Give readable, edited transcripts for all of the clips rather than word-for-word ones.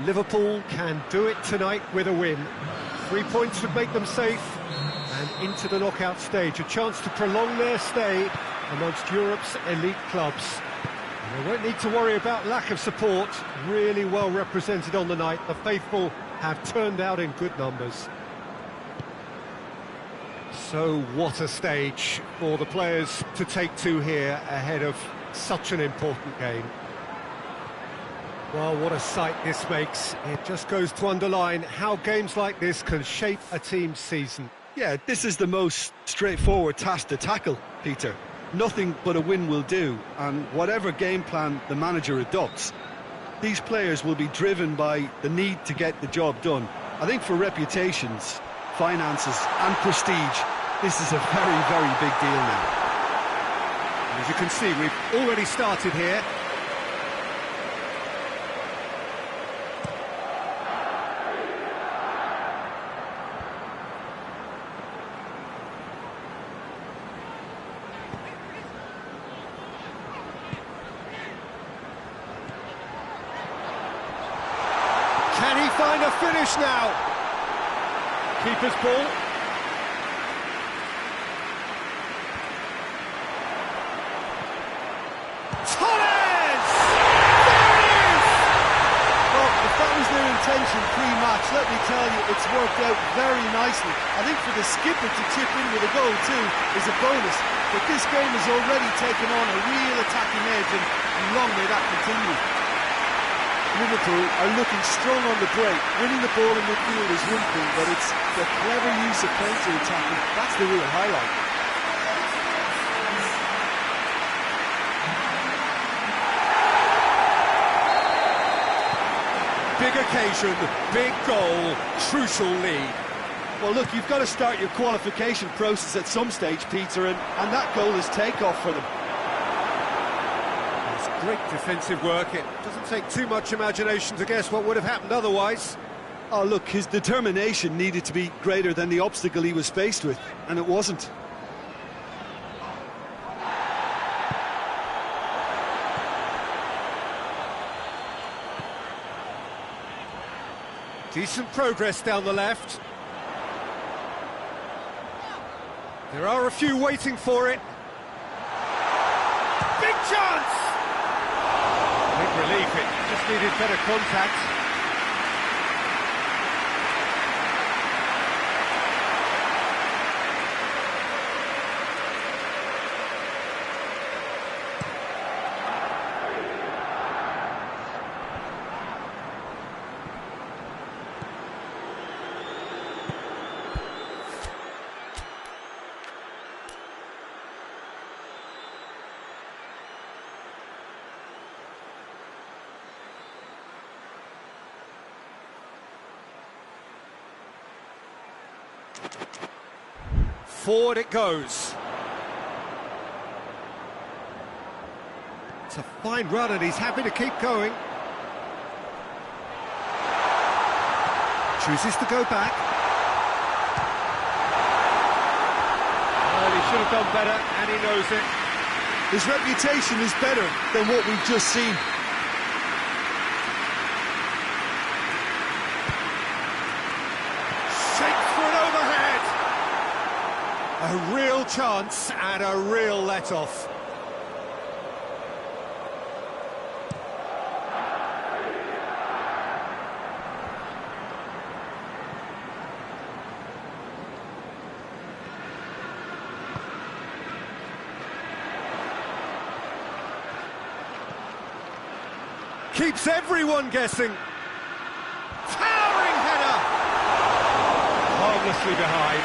Liverpool can do it tonight with a win. 3 points would make them safe and into the knockout stage. A chance to prolong their stay amongst Europe's elite clubs. And they won't need to worry about lack of support. Really well represented on the night. The faithful have turned out in good numbers. So what a stage for the players to take to here ahead of such an important game. Well, what a sight this makes. It just goes to underline how games like this can shape a team's season. Yeah, this is the most straightforward task to tackle, Peter. Nothing but a win will do, and whatever game plan the manager adopts, these players will be driven by the need to get the job done. I think for reputations, finances and prestige, this is a very, very big deal now. And as you can see, we've already started here. Can he find a finish now? Keeper's ball. Torres! There it is! Well, if that was their intention pre-match, let me tell you, it's worked out very nicely. I think for the skipper to chip in with a goal too is a bonus. But this game has already taken on a real attacking edge, and long may that continue. Liverpool are looking strong on the break. Winning the ball in midfield is one thing, but it's the clever use of counter-attacking. That's the real highlight. Big occasion, big goal, crucial lead. Well, look, you've got to start your qualification process at some stage, Peter, and that goal is take-off for them. Great defensive work. It doesn't take too much imagination to guess what would have happened otherwise. Oh, look, his determination needed to be greater than the obstacle he was faced with, and it wasn't. Decent progress down the left. There are a few waiting for it. Big chance! Big relief, it just needed better contact. Forward it goes. It's a fine run and he's happy to keep going. Chooses to go back. Well, he should have done better and he knows it. His reputation is better than what we've just seen. A real chance and a real let-off. Keeps everyone guessing. Towering header! Harmlessly behind.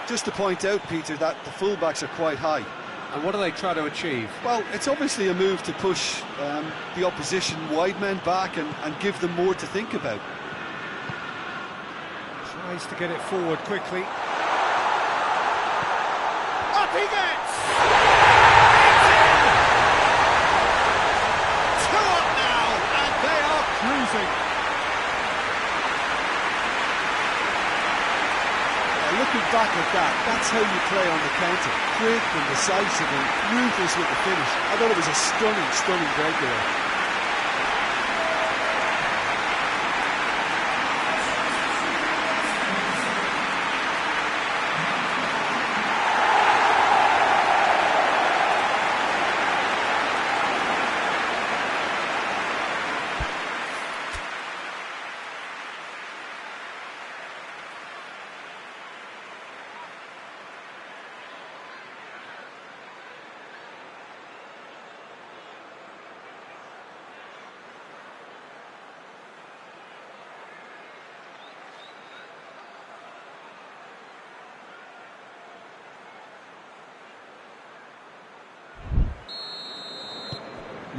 Just to point out, Peter, that the fullbacks are quite high. And what do they try to achieve? Well, it's obviously a move to push the opposition wide men back and give them more to think about. Tries to get it forward quickly. Up he gets! It's in! 2 up now, and they are cruising. back at that. That's how you play on the counter. Quick and decisive and ruthless with the finish. I thought it was a stunning, stunning breakaway.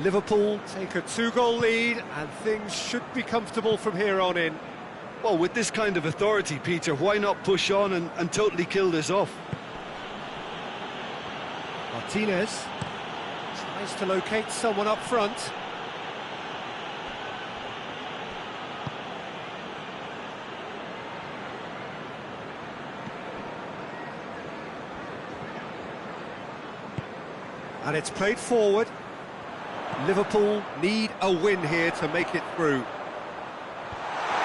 Liverpool take a 2-goal lead, and things should be comfortable from here on in. Well, with this kind of authority, Peter, why not push on and totally kill this off? Martinez tries to locate someone up front. And it's played forward. Liverpool need a win here to make it through.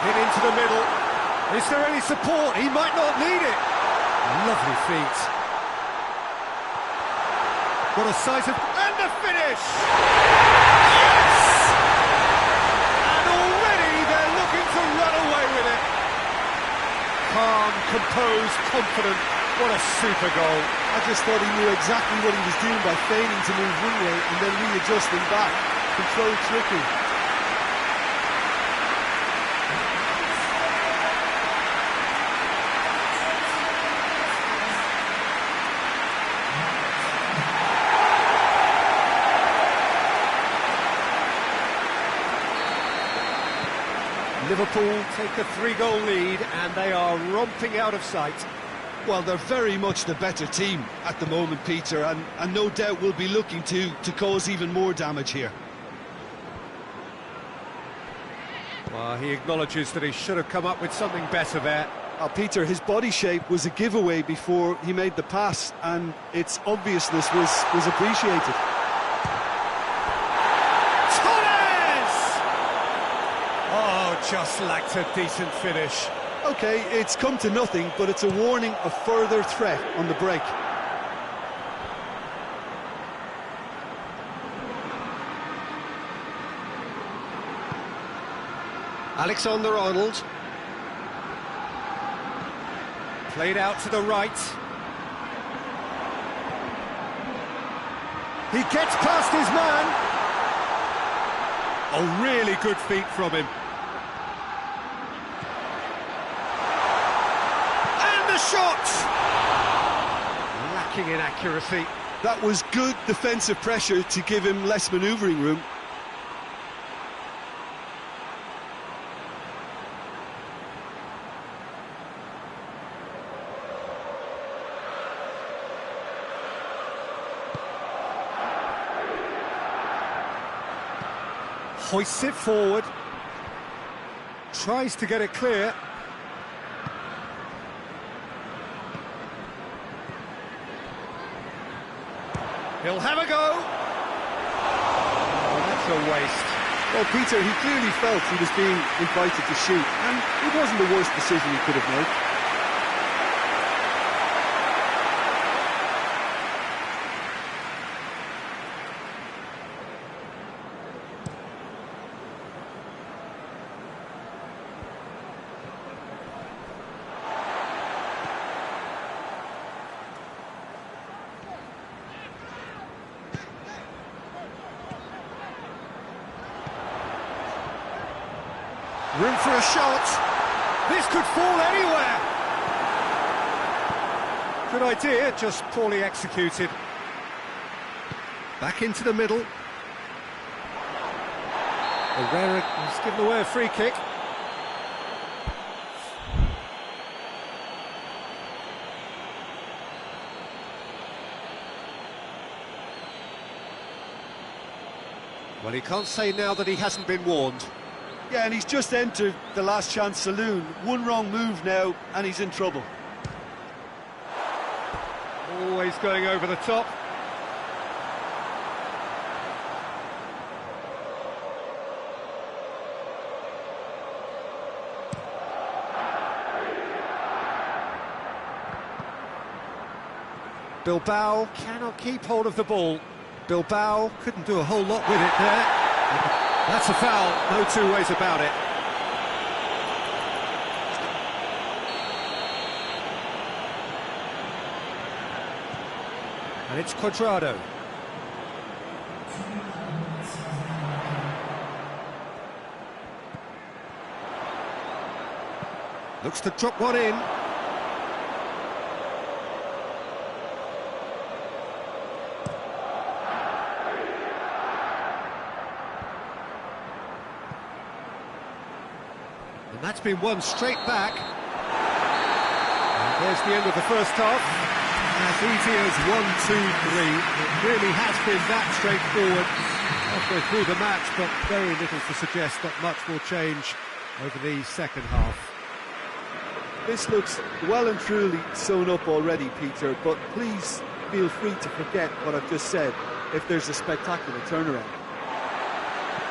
Hit into the middle. Is there any support? He might not need it. Lovely feet. What a sight of... And the finish! Yes! And already they're looking to run away with it. Calm, composed, confident. What a super goal. I just thought he knew exactly what he was doing by feigning to move one way and then readjusting back. Controlled trickery. Liverpool take a 3-goal lead and they are romping out of sight. Well, they're very much the better team at the moment, Peter, and no doubt will be looking to cause even more damage here. Well, he acknowledges that he should have come up with something better there. Peter, his body shape was a giveaway before he made the pass, and its obviousness was appreciated. Torres! Oh, just lacked a decent finish. OK, it's come to nothing, but it's a warning of further threat on the break. Alexander-Arnold. Played out to the right. He gets past his man. Oh, really good feet from him. Shot! Lacking in accuracy. That was good defensive pressure to give him less manoeuvring room. Hoists it forward. Tries to get it clear. He'll have a go. Oh, that's a waste. Well, Peter, he clearly felt he was being invited to shoot, and it wasn't the worst decision he could have made. Room for a shot. This could fall anywhere. Good idea, just poorly executed. Back into the middle. Herrera has given away a free kick. Well, he can't say now that he hasn't been warned. Yeah, and he's just entered the last chance saloon. One wrong move now, and he's in trouble. Always going over the top. Bilbao cannot keep hold of the ball. Bilbao couldn't do a whole lot with it there. That's a foul, no two ways about it. And it's Cuadrado. Looks to drop one in. And that's been won straight back. And there's the end of the first half. As easy as 1, 2, 3. It really has been that straightforward halfway through the match, but very little to suggest that much will change over the second half. This looks well and truly sewn up already, Peter, but please feel free to forget what I've just said if there's a spectacular turnaround.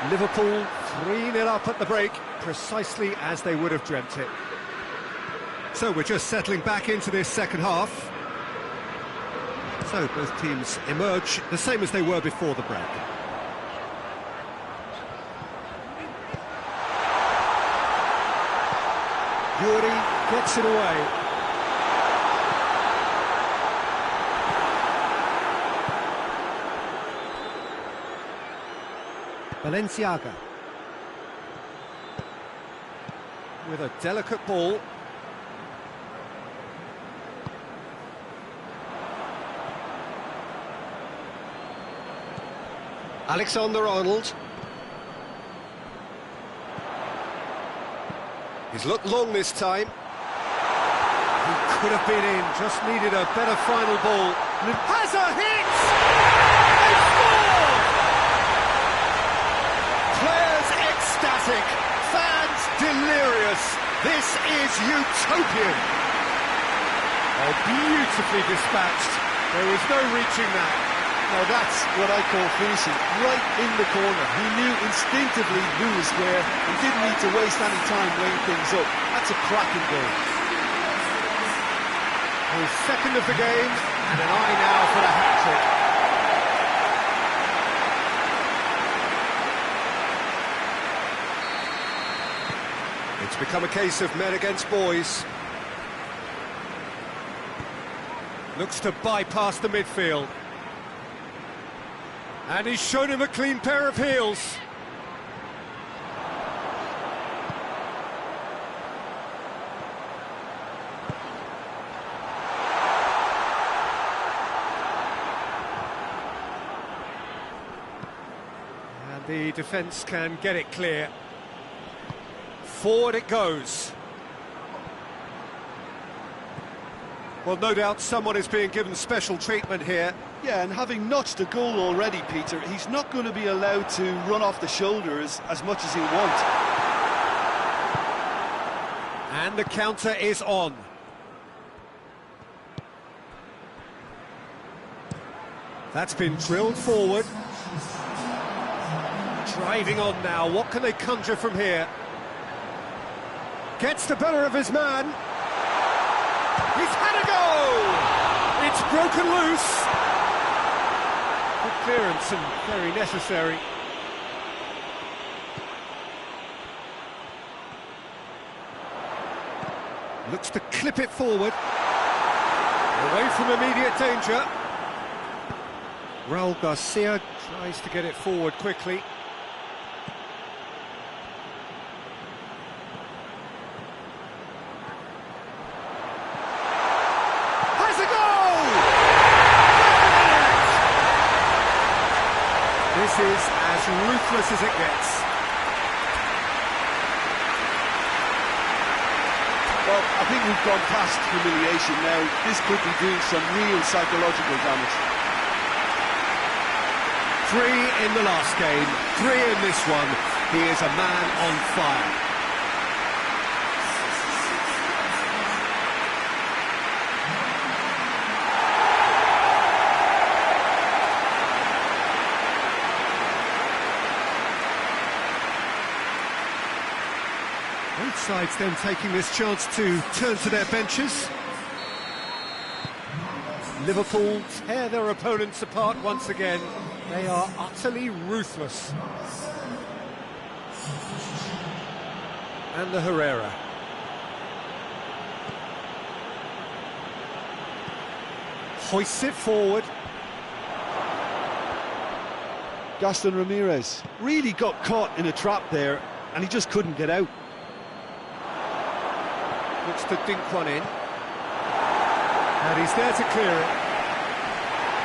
Liverpool 3-0 up at the break, precisely as they would have dreamt it. So we're just settling back into this second half. So both teams emerge the same as they were before the break. Yuri gets it away. Balenciaga. With a delicate ball. Alexander-Arnold. He's looked long this time. He could have been in, just needed a better final ball. Has a hit! They scored! Players ecstatic, fans delirious. This is utopian. Oh, beautifully dispatched. There was no reaching that. Now that's what I call finishing, right in the corner. He knew instinctively who was where and didn't need to waste any time weighing things up. That's a cracking goal. His second of the game, and an eye now for the hat-trick. It's become a case of men against boys. Looks to bypass the midfield. And he's shown him a clean pair of heels. And the defence can get it clear. Forward it goes. Well, no doubt someone is being given special treatment here. Yeah, and having notched a goal already, Peter, he's not going to be allowed to run off the shoulders as much as he'll want. And the counter is on. That's been drilled forward. Driving on now, what can they conjure from here? Gets the better of his man. He's had a go! It's broken loose. Good clearance and very necessary. Looks to clip it forward. Away from immediate danger. Raul Garcia tries to get it forward quickly. Has a goal! This is as ruthless as it gets. Well, I think we've gone past humiliation now. This could be doing some real psychological damage. 3 in the last game, 3 in this one. He is a man on fire. Both sides then taking this chance to turn to their benches. Liverpool tear their opponents apart once again. They are utterly ruthless. And the Herrera. Hoists it forward. Gaston Ramirez really got caught in a trap there, and he just couldn't get out. Looks to dink one in. And he's there to clear it.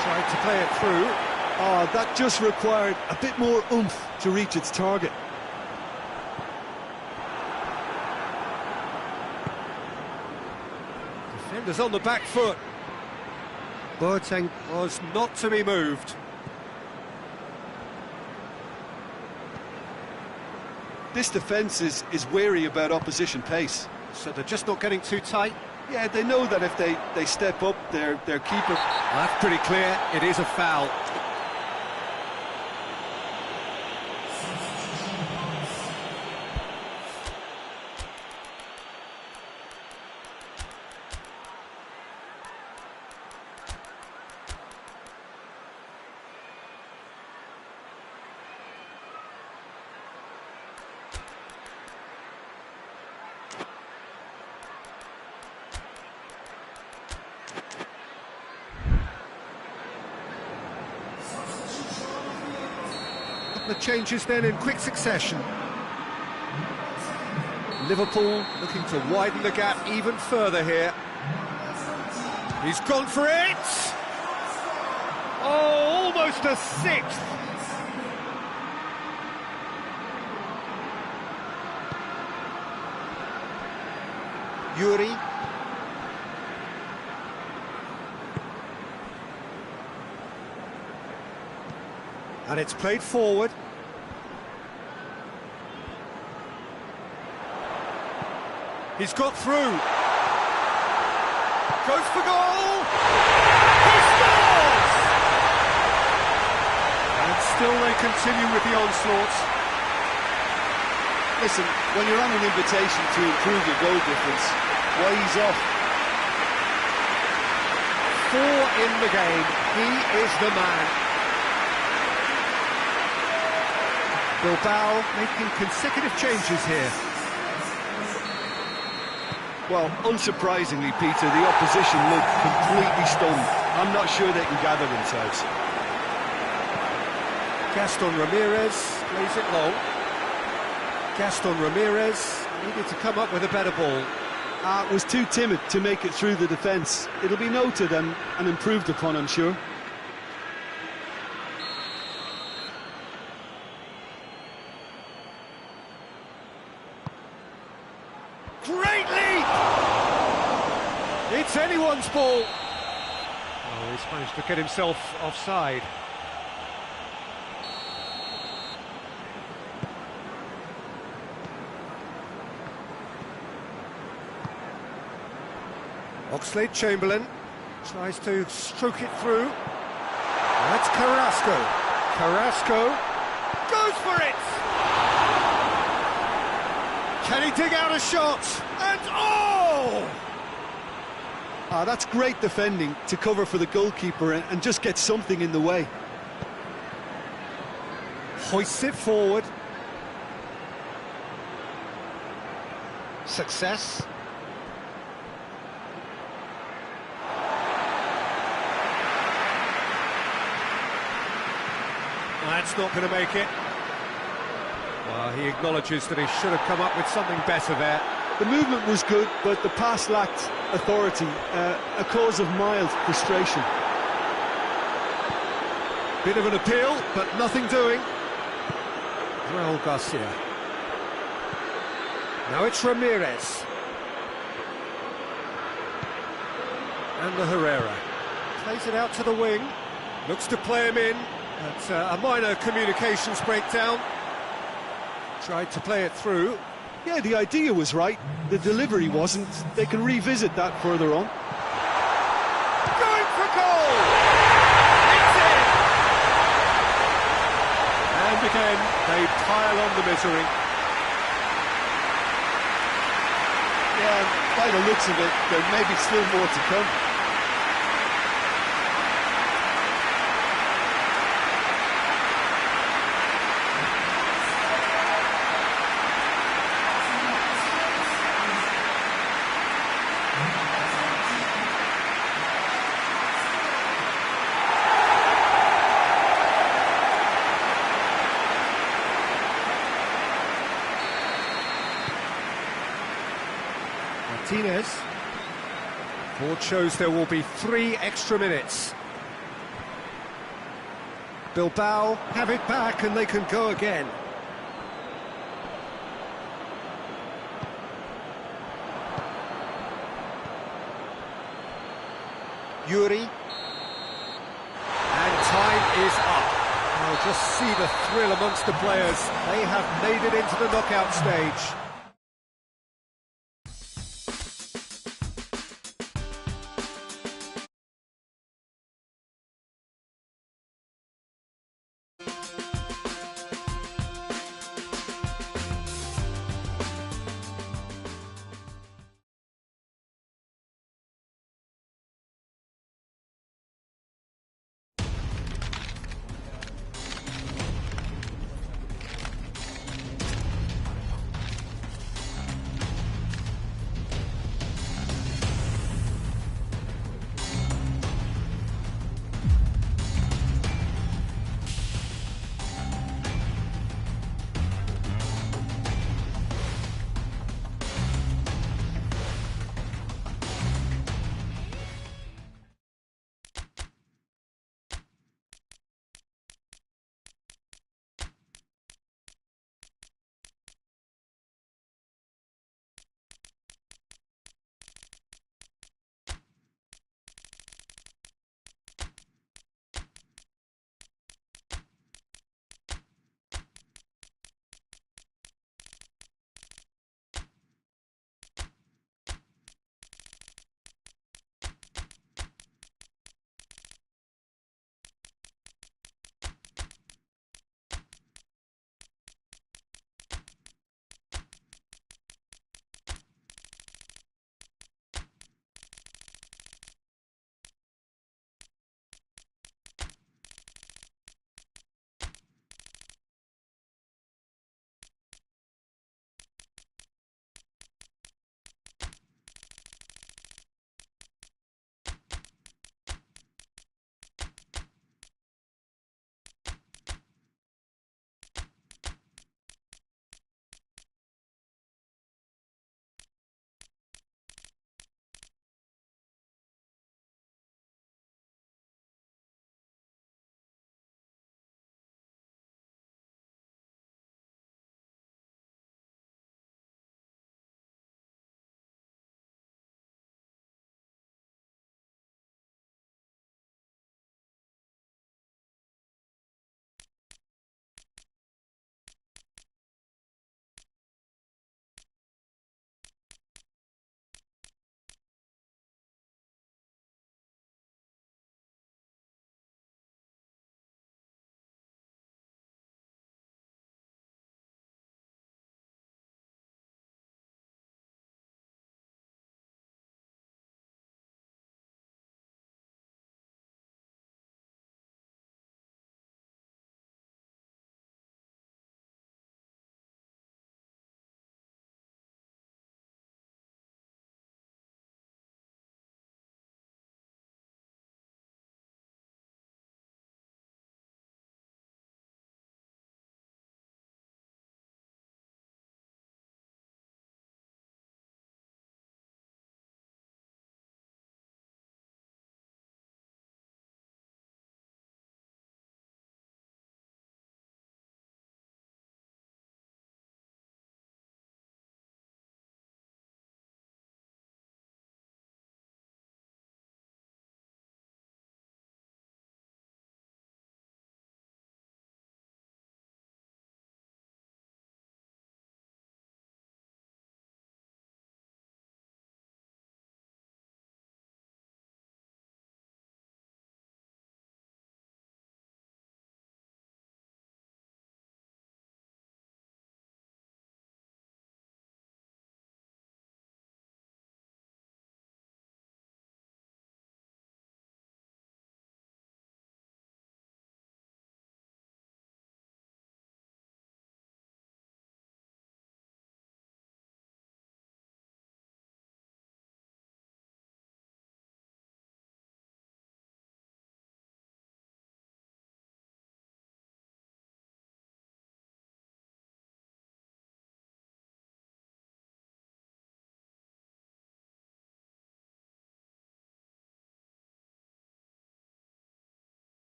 Tried to play it through. Oh, that just required a bit more oomph to reach its target. Defenders on the back foot. Boateng was not to be moved. This defence is wary about opposition pace. So they're just not getting too tight. Yeah, they know that if they step up, their keeper... That's pretty clear, it is a foul. The changes then in quick succession. Liverpool looking to widen the gap even further here. He's gone for it! Oh, almost a sixth! Yuri. And it's played forward. He's got through. Goes for goal! He scores! And still they continue with the onslaught. Listen, when you're on an invitation to improve your goal difference, why ease off? 4 in the game. He is the man. Bilbao making consecutive changes here. Well, unsurprisingly, Peter, the opposition look completely stunned. I'm not sure they can gather themselves. Gaston Ramirez plays it long. Gaston Ramirez needed to come up with a better ball. Was too timid to make it through the defence. It'll be noted and improved upon, I'm sure. Great leap! It's anyone's ball. Oh, he's managed to get himself offside. Oxlade-Chamberlain tries to stroke it through. That's Carrasco. Carrasco goes for it! Can he dig out a shot? And oh! That's great defending to cover for the goalkeeper and just get something in the way. Hoists it forward. Success. That's not going to make it. Well, he acknowledges that he should have come up with something better there. The movement was good, but the pass lacked authority, a cause of mild frustration. Bit of an appeal, but nothing doing. Raul Garcia. Now it's Ramirez. And the Herrera. Plays it out to the wing. Looks to play him in. But a minor communications breakdown. Tried to play it through. Yeah, the idea was right. The delivery wasn't. They can revisit that further on. Going for goal! It's in! And again, they pile on the misery. Yeah, by the looks of it, there may be still more to come. Martinez. Board shows there will be 3 extra minutes. Bilbao have it back and they can go again. Yuri. And time is up. I'll just see the thrill amongst the players. They have made it into the knockout stage.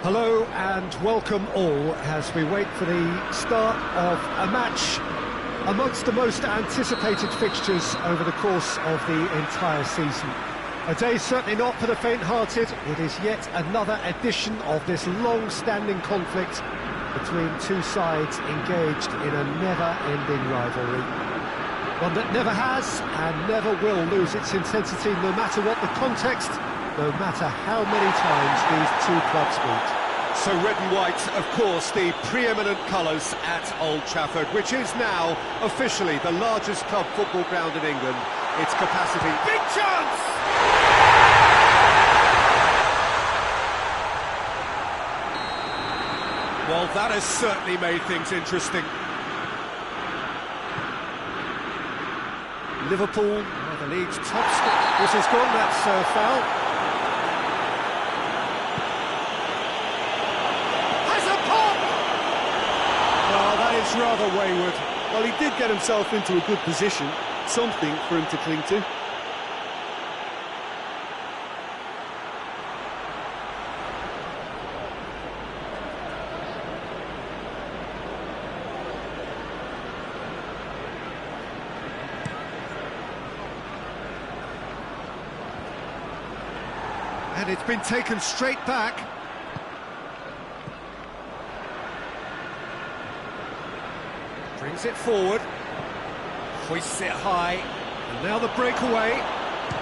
Hello and welcome all as we wait for the start of a match amongst the most anticipated fixtures over the course of the entire season. A day certainly not for the faint-hearted. It is yet another edition of this long-standing conflict between two sides engaged in a never-ending rivalry. One that never has and never will lose its intensity, no matter what the context, no matter how many times these two clubs meet. So red and white, of course, the preeminent colours at Old Trafford, which is now officially the largest club football ground in England. Its capacity. Big chance! Well, that has certainly made things interesting. Liverpool are the league's top scorer. This is gone, that's foul. Has a pop! Well, that is rather wayward. Well, he did get himself into a good position, something for him to cling to. And it's been taken straight back. Brings it forward. Hoists it high. And now the breakaway.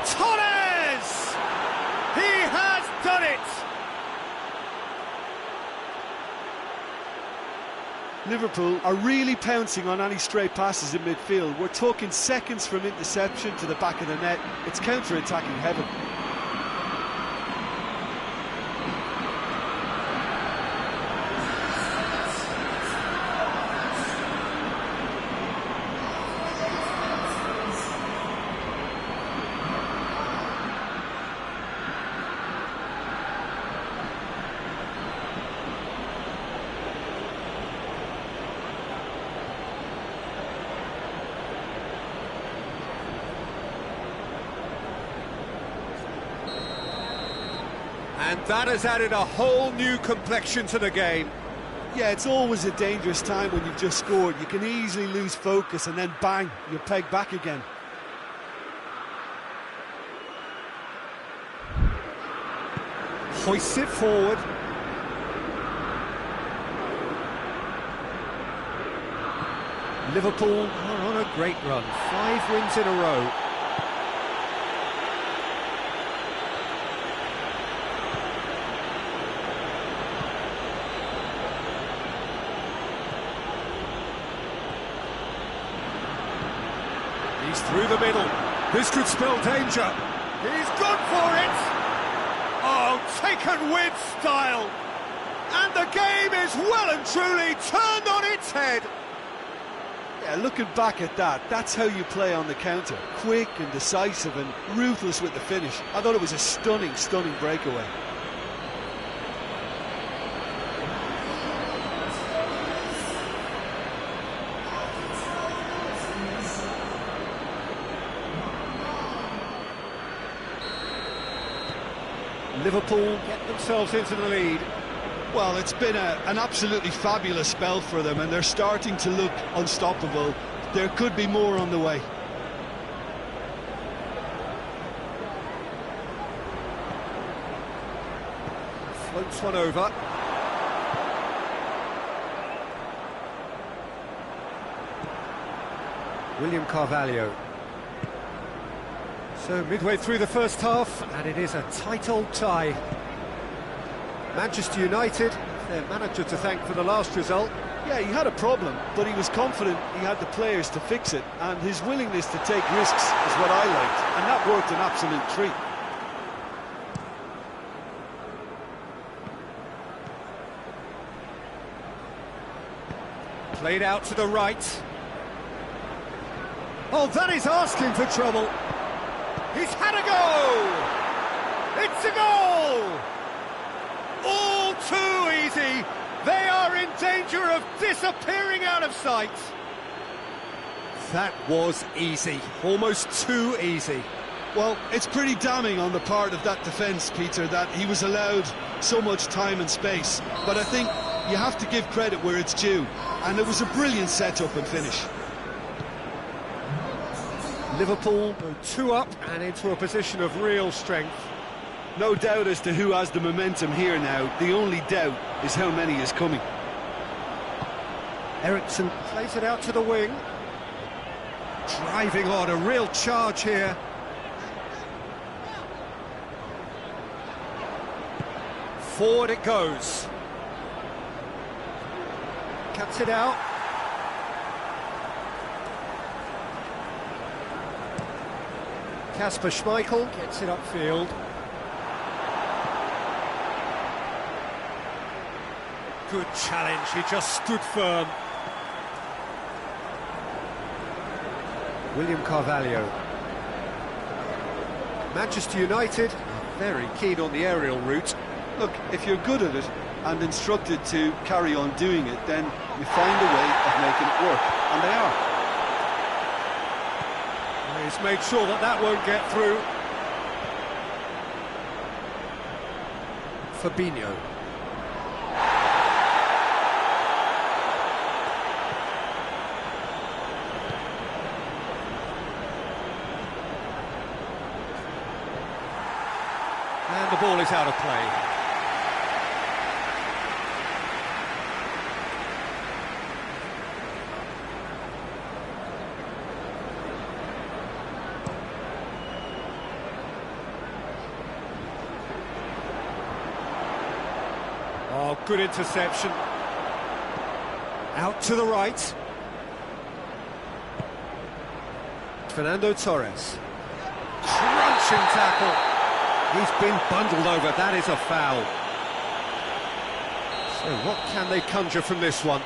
Torres! He has done it! Liverpool are really pouncing on any stray passes in midfield. We're talking seconds from interception to the back of the net. It's counter-attacking heaven. And that has added a whole new complexion to the game. Yeah, it's always a dangerous time when you've just scored. You can easily lose focus and then bang, you're pegged back again. Hoists it forward. Liverpool are on a great run. 5 wins in a row. He's through the middle. This could spell danger. He's gone for it! Oh, taken with style! And the game is well and truly turned on its head. Yeah, looking back at that, that's how you play on the counter. Quick and decisive and ruthless with the finish. I thought it was a stunning, stunning breakaway. Liverpool get themselves into the lead. Well, it's been an absolutely fabulous spell for them, and they're starting to look unstoppable. There could be more on the way. Floats one over. William Carvalho. So midway through the first half, and it is a tight old tie. Manchester United, their manager to thank for the last result. Yeah, he had a problem, but he was confident he had the players to fix it, and his willingness to take risks is what I liked, and that worked an absolute treat. Played out to the right. Oh, that is asking for trouble. He's had a go! It's a goal! All too easy. They are in danger of disappearing out of sight. That was easy, almost too easy. Well, it's pretty damning on the part of that defence, Peter, that he was allowed so much time and space. But I think you have to give credit where it's due, and it was a brilliant setup and finish. Liverpool go 2 up and into a position of real strength. No doubt as to who has the momentum here now. The only doubt is how many is coming. Eriksson plays it out to the wing. Driving on, a real charge here. Forward it goes. Cuts it out. Kasper Schmeichel gets it upfield. Good challenge, he just stood firm. William Carvalho. Manchester United are very keen on the aerial route. Look, if you're good at it and instructed to carry on doing it, then you find a way of making it work, and they are. He's made sure that that won't get through. Fabinho. And the ball is out of play. Oh, good interception. Out to the right. Fernando Torres. Crunching tackle. He's been bundled over, that is a foul. So what can they conjure from this one?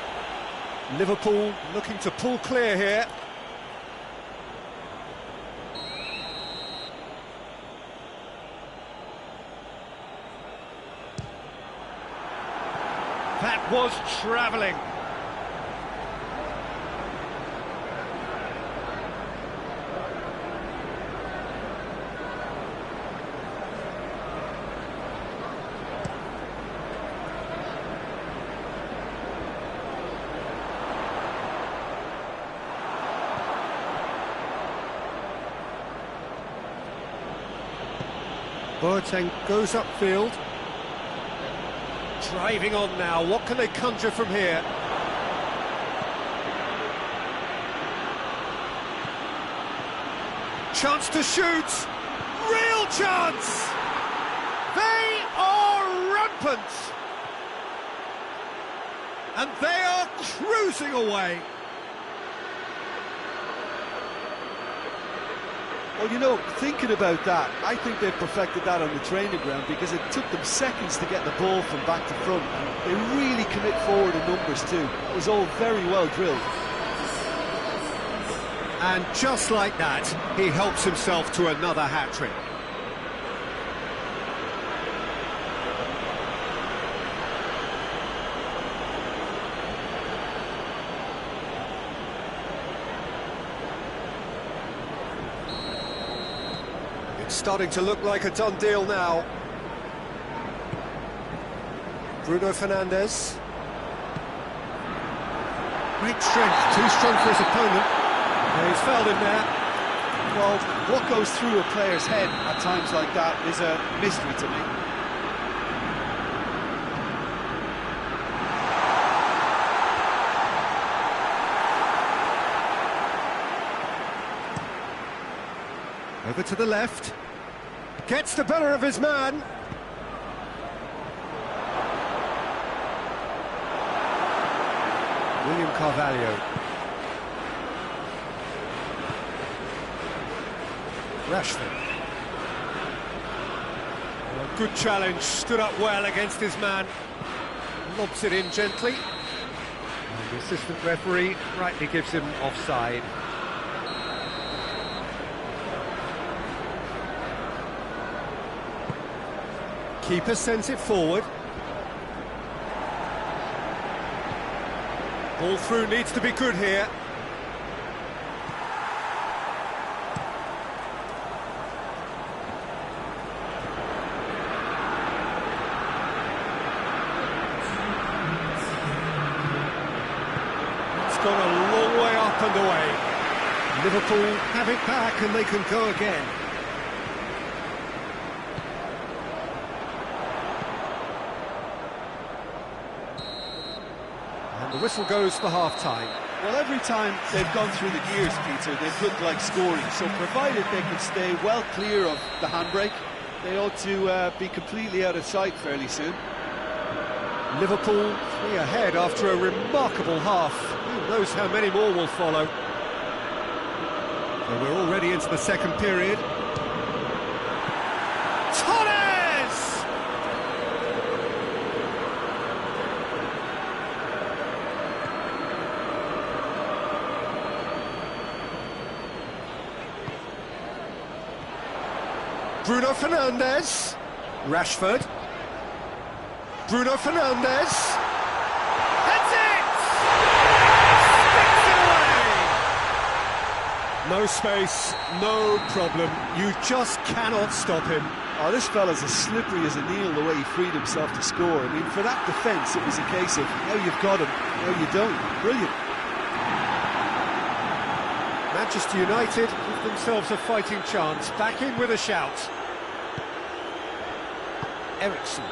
Liverpool looking to pull clear here. That was travelling. Boateng goes upfield. Driving on now, what can they conjure from here? Chance to shoot! Real chance! They are rampant! And they are cruising away! Well, you know, thinking about that, I think they perfected that on the training ground because it took them seconds to get the ball from back to front. They really commit forward in numbers too. It was all very well drilled. And just like that, he helps himself to another hat-trick. Starting to look like a done deal now. Bruno Fernandes. Great strength, too strong for his opponent. And he's fouled him there. Well, what goes through a player's head at times like that is a mystery to me. Over to the left. Gets the better of his man. William Carvalho. Rashford. A good challenge, stood up well against his man. Lobs it in gently. And the assistant referee rightly gives him offside. Keeper sends it forward. Ball through needs to be good here. gone a long way up and away. Liverpool have it back and they can go again. And the whistle goes for half-time. Well, every time they've gone through the gears, Peter, they've looked like scoring. So provided they can stay well clear of the handbrake, they ought to be completely out of sight fairly soon. Liverpool 3 ahead after a remarkable half. Who knows how many more will follow. So we're already into the second period. Torres! Bruno Fernandes. Rashford. Bruno Fernandes. That's it! Sticks it away! No space, no problem. You just cannot stop him. Oh, this fella's as slippery as a needle the way he freed himself to score. I mean, for that defence, it was a case of now you've got him, now you don't. Brilliant. Manchester United give themselves a fighting chance. Back in with a shout. Ericsson.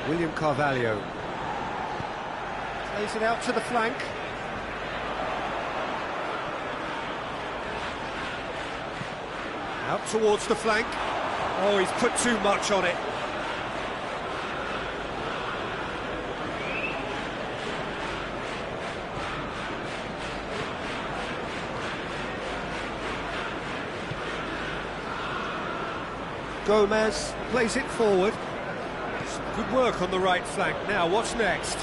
William Carvalho. Plays it out to the flank. Out towards the flank. Oh, he's put too much on it. Gomez plays it forward. Some good work on the right flank. Now, what's next?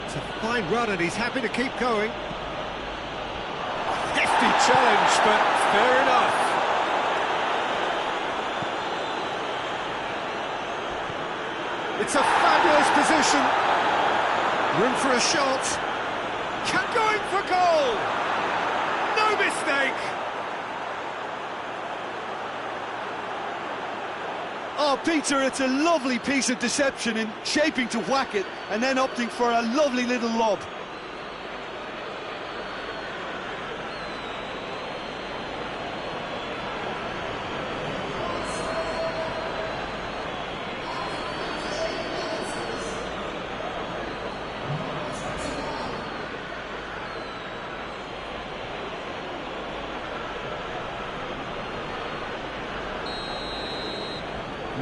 It's a fine run and he's happy to keep going. Hefty challenge, but fair enough. It's a fabulous position. Room for a shot. Going for goal. No mistake. Oh, Peter, it's a lovely piece of deception in shaping to whack it and then opting for a lovely little lob.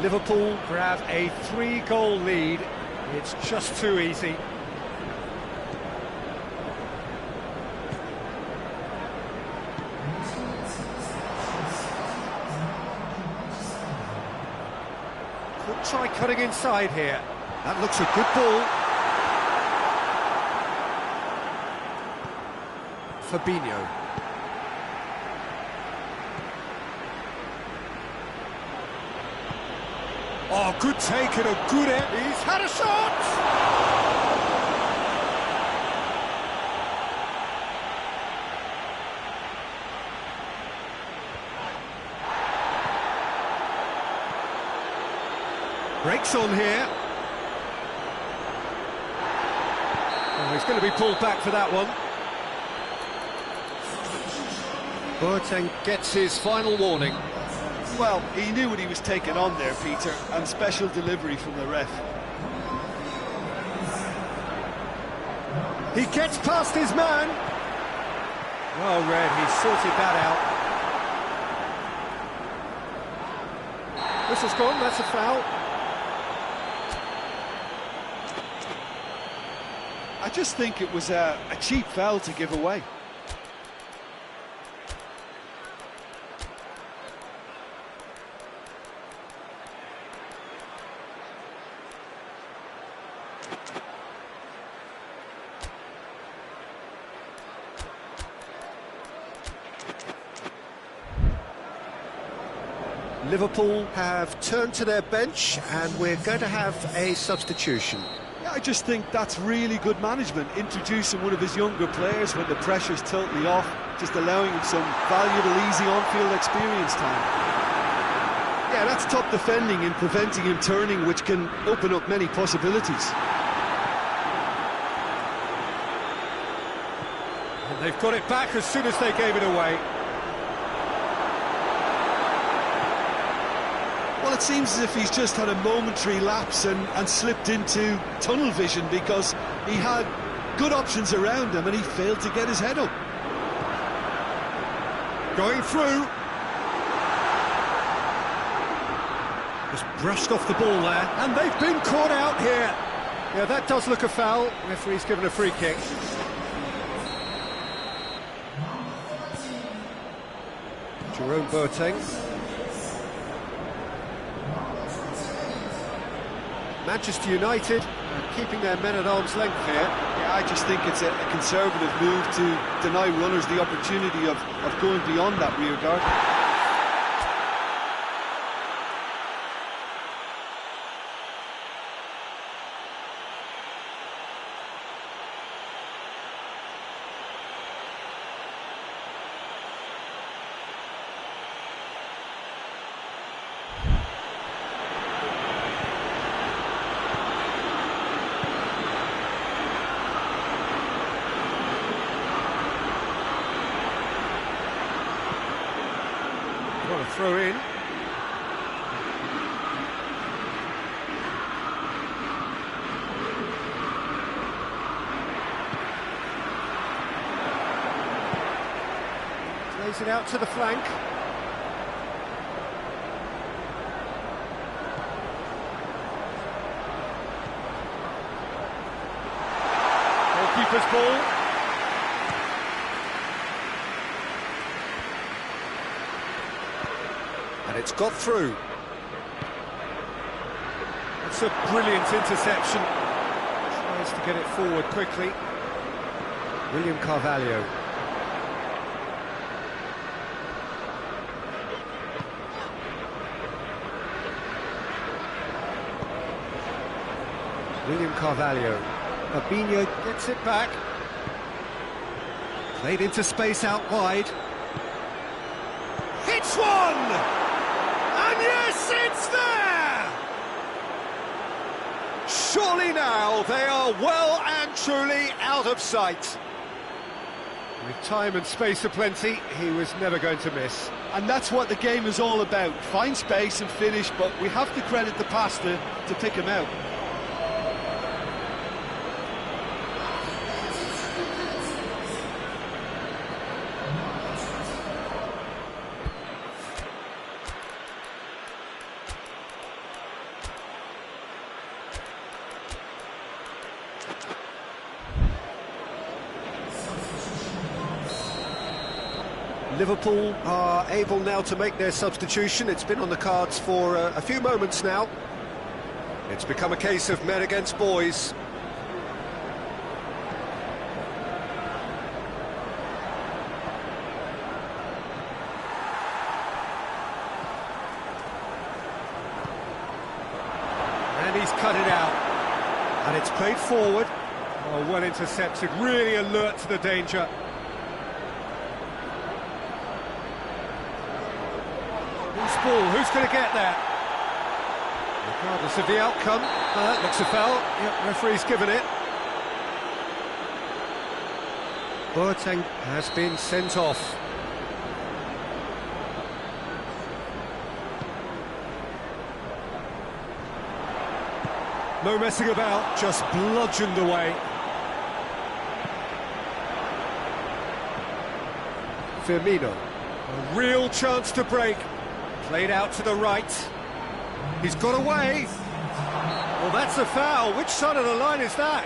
Liverpool grab a 3-goal lead. It's just too easy. Could try cutting inside here. That looks a good ball. Fabinho. Oh, good take and a good end. He's had a shot! Breaks on here. Oh, he's going to be pulled back for that one. Boateng gets his final warning. Well, he knew what he was taking on there, Peter, and special delivery from the ref. He gets past his man. Well read, he sorted that out. Whistle's gone, that's a foul. I just think it was a cheap foul to give away. Liverpool have turned to their bench and we're going to have a substitution. Yeah, I just think that's really good management, introducing one of his younger players when the pressure's totally off, just allowing him some valuable, easy on-field experience time. Yeah, that's top defending and preventing him turning, which can open up many possibilities. They've got it back as soon as they gave it away. Well, it seems as if he's just had a momentary lapse and slipped into tunnel vision, because he had good options around him and he failed to get his head up. Going through. Just brushed off the ball there, and they've been caught out here. Yeah, that does look a foul. Referee's given a free kick. Jerome Boateng. Manchester United keeping their men at arm's length here. Yeah, I just think it's a conservative move to deny runners the opportunity of going beyond that rear guard. What a throw in. Plays it out to the flank. Goalkeeper's ball. And it's got through. That's a brilliant interception. Tries to get it forward quickly. William Carvalho. William Carvalho. Fabinho gets it back. Played into space out wide. Hits one! And yes, it's there! Surely now they are well and truly out of sight. With time and space aplenty, he was never going to miss. And that's what the game is all about. Find space and finish, but we have to credit the passer to pick him out. Liverpool are able now to make their substitution. It's been on the cards for a few moments now. It's become a case of men against boys. And he's cut it out. And it's played forward. Oh, well intercepted, really alert to the danger. Loose ball, who's going to get that? Regardless of the outcome, that looks a foul. Yep, referee's given it. Boateng has been sent off. No messing about, just bludgeoned away. Firmino, a real chance to break. Played out to the right. He's got away. Well, that's a foul. Which side of the line is that?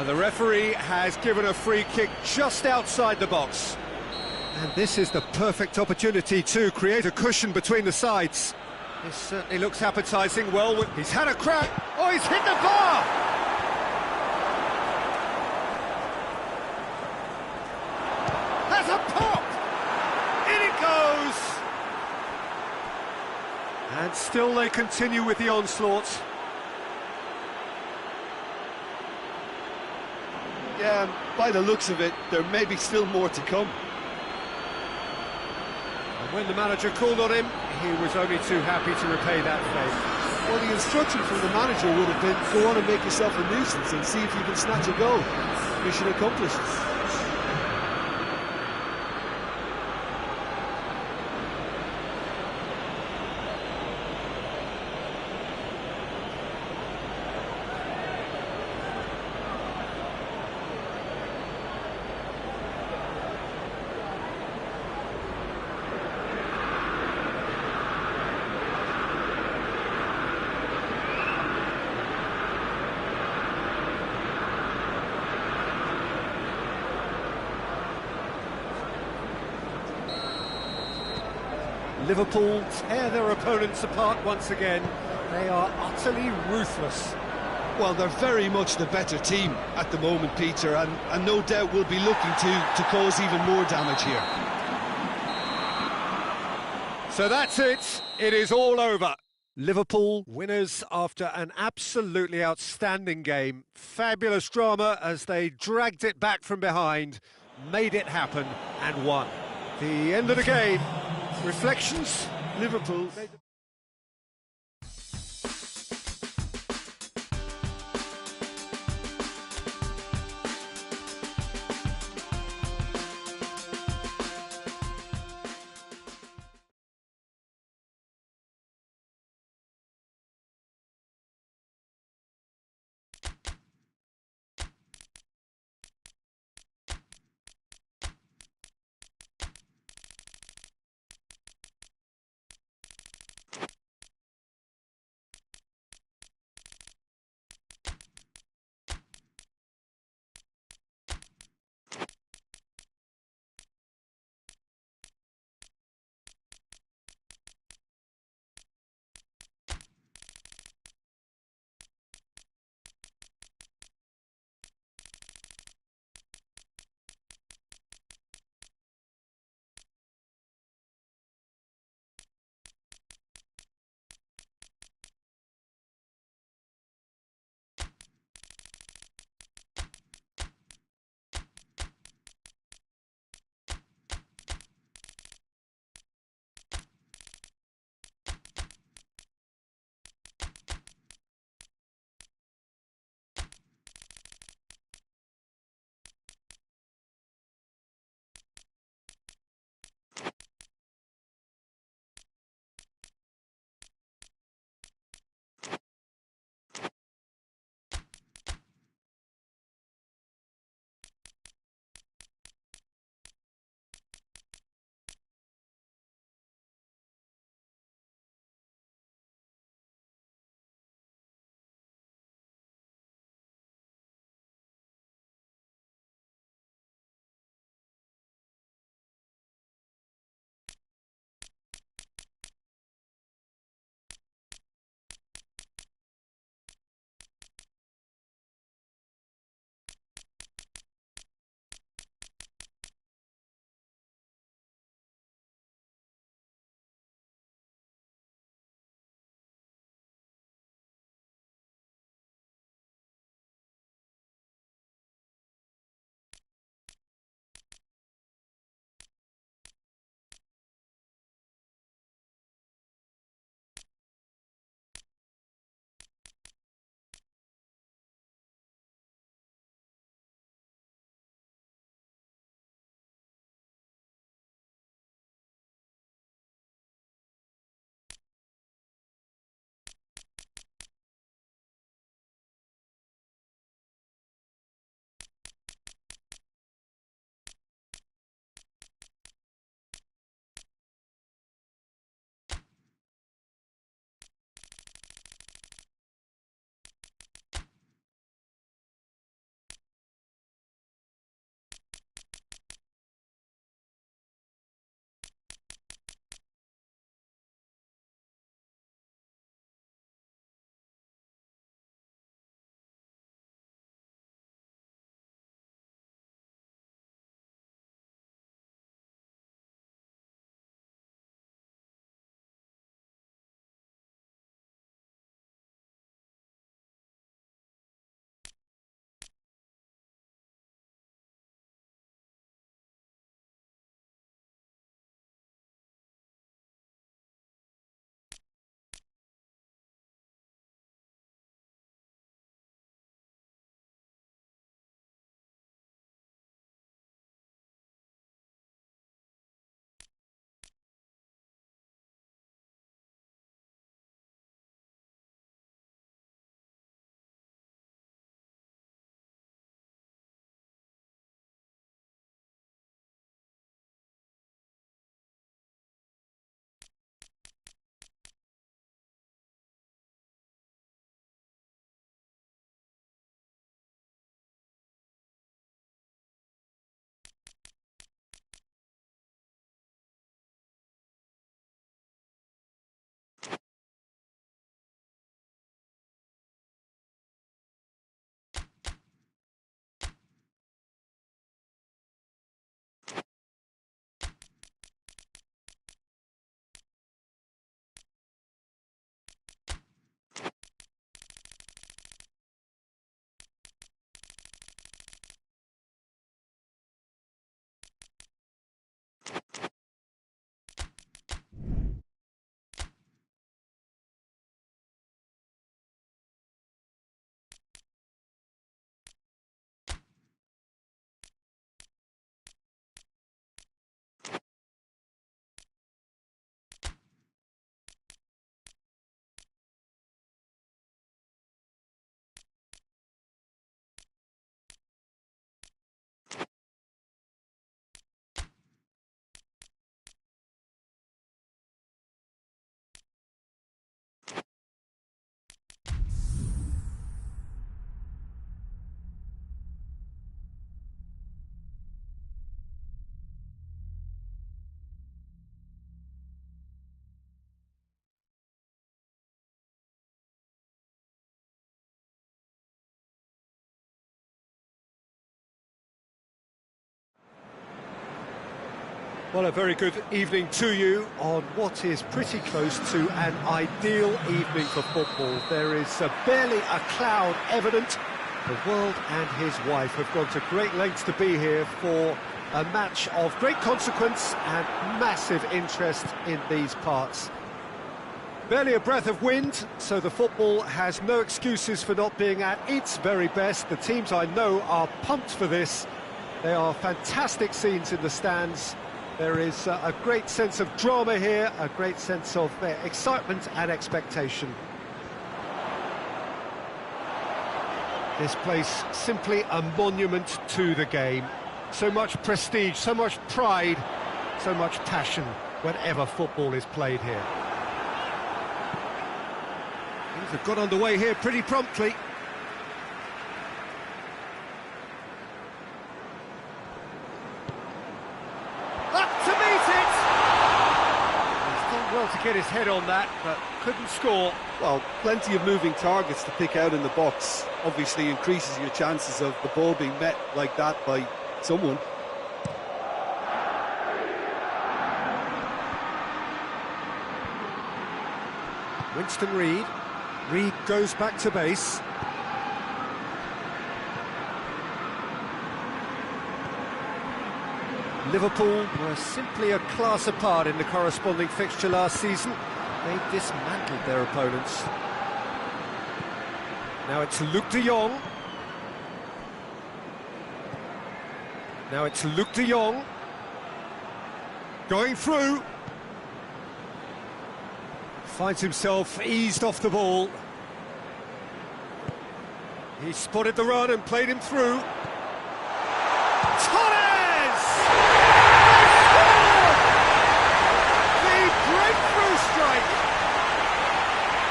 The referee has given a free kick just outside the box. And this is the perfect opportunity to create a cushion between the sides. This certainly looks appetising. Well, he's had a crack. Oh, he's hit the bar! Has a pop! In it goes! And still they continue with the onslaught. Yeah, by the looks of it, there may be still more to come. And when the manager called on him, he was only too happy to repay that favour. Well, the instruction from the manager would have been, go on and make yourself a nuisance and see if you can snatch a goal. Mission accomplished. Liverpool tear their opponents apart once again. They are utterly ruthless. Well, they're very much the better team at the moment, Peter, and no doubt will be looking to cause even more damage here. So that's it. It is all over. Liverpool winners after an absolutely outstanding game. Fabulous drama as they dragged it back from behind, made it happen and won. The end of the game. Reflections? Liverpool... Well, a very good evening to you on what is pretty close to an ideal evening for football. There is barely a cloud evident. The world and his wife have gone to great lengths to be here for a match of great consequence and massive interest in these parts. Barely a breath of wind, so the football has no excuses for not being at its very best. The teams I know are pumped for this. There are fantastic scenes in the stands. There is a great sense of drama here, a great sense of excitement and expectation. This place simply a monument to the game. So much prestige, so much pride, so much passion whenever football is played here. Things have got underway here pretty promptly. Well, to get his head on that, but couldn't score. Well, plenty of moving targets to pick out in the box. Obviously increases your chances of the ball being met like that by someone. Winston Reid. Reid goes back to base. Liverpool were simply a class apart in the corresponding fixture last season. They dismantled their opponents. Now it's Luuk de Jong. Now it's Luuk de Jong. Going through. Finds himself eased off the ball. He spotted the run and played him through.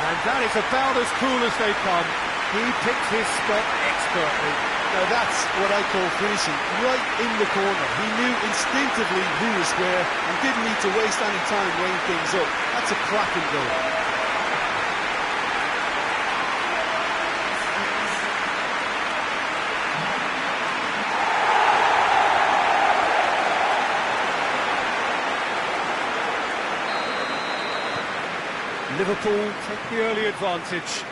And that is about as cool as they come. He picked his spot expertly. Now that's what I call finishing, right in the corner. He knew instinctively who was where and didn't need to waste any time weighing things up. That's a cracking goal. Liverpool take the early advantage.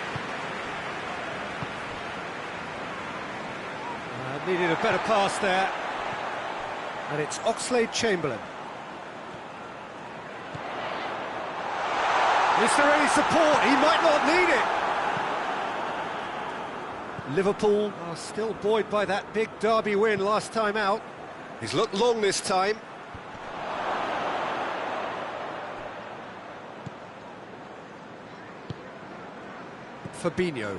Needed a better pass there. And it's Oxlade-Chamberlain. Is there any support? He might not need it. Liverpool are still buoyed by that big derby win last time out. He's looked long this time. Fabinho.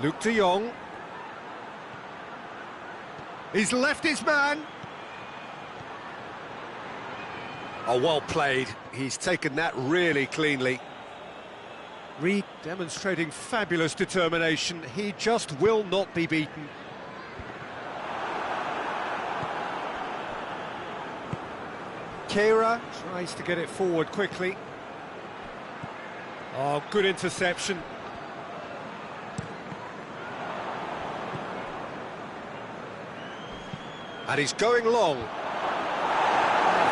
Luuk de Jong. He's left his man. Oh, well played. He's taken that really cleanly. Reid demonstrating fabulous determination. He just will not be beaten. Keira tries to get it forward quickly. Oh, good interception. And he's going long.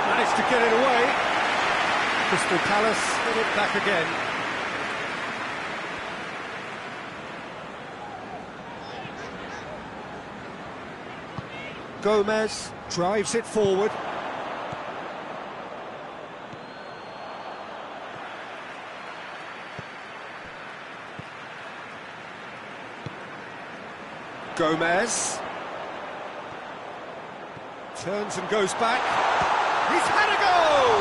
Managed to get it away. Crystal Palace get it back again. Gomez drives it forward. Gomez turns and goes back. He's had a goal!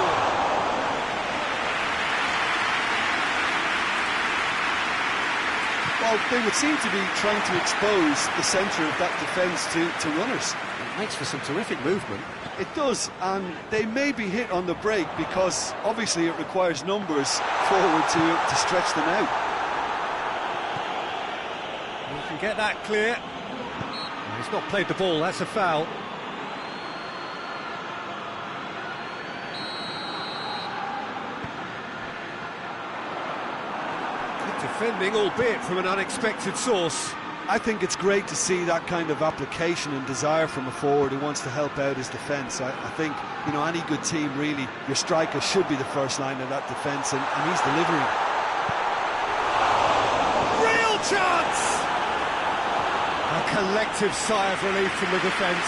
Well, they would seem to be trying to expose the centre of that defence to runners. It makes for some terrific movement. It does, and they may be hit on the break because obviously it requires numbers forward to stretch them out. You can get that clear. He's not played the ball, that's a foul. Defending, albeit from an unexpected source. I think it's great to see that kind of application and desire from a forward who wants to help out his defence. I think, you know, any good team, really, your striker should be the first line of that defence, and he's delivering. Real chance! A collective sigh of relief from the defence.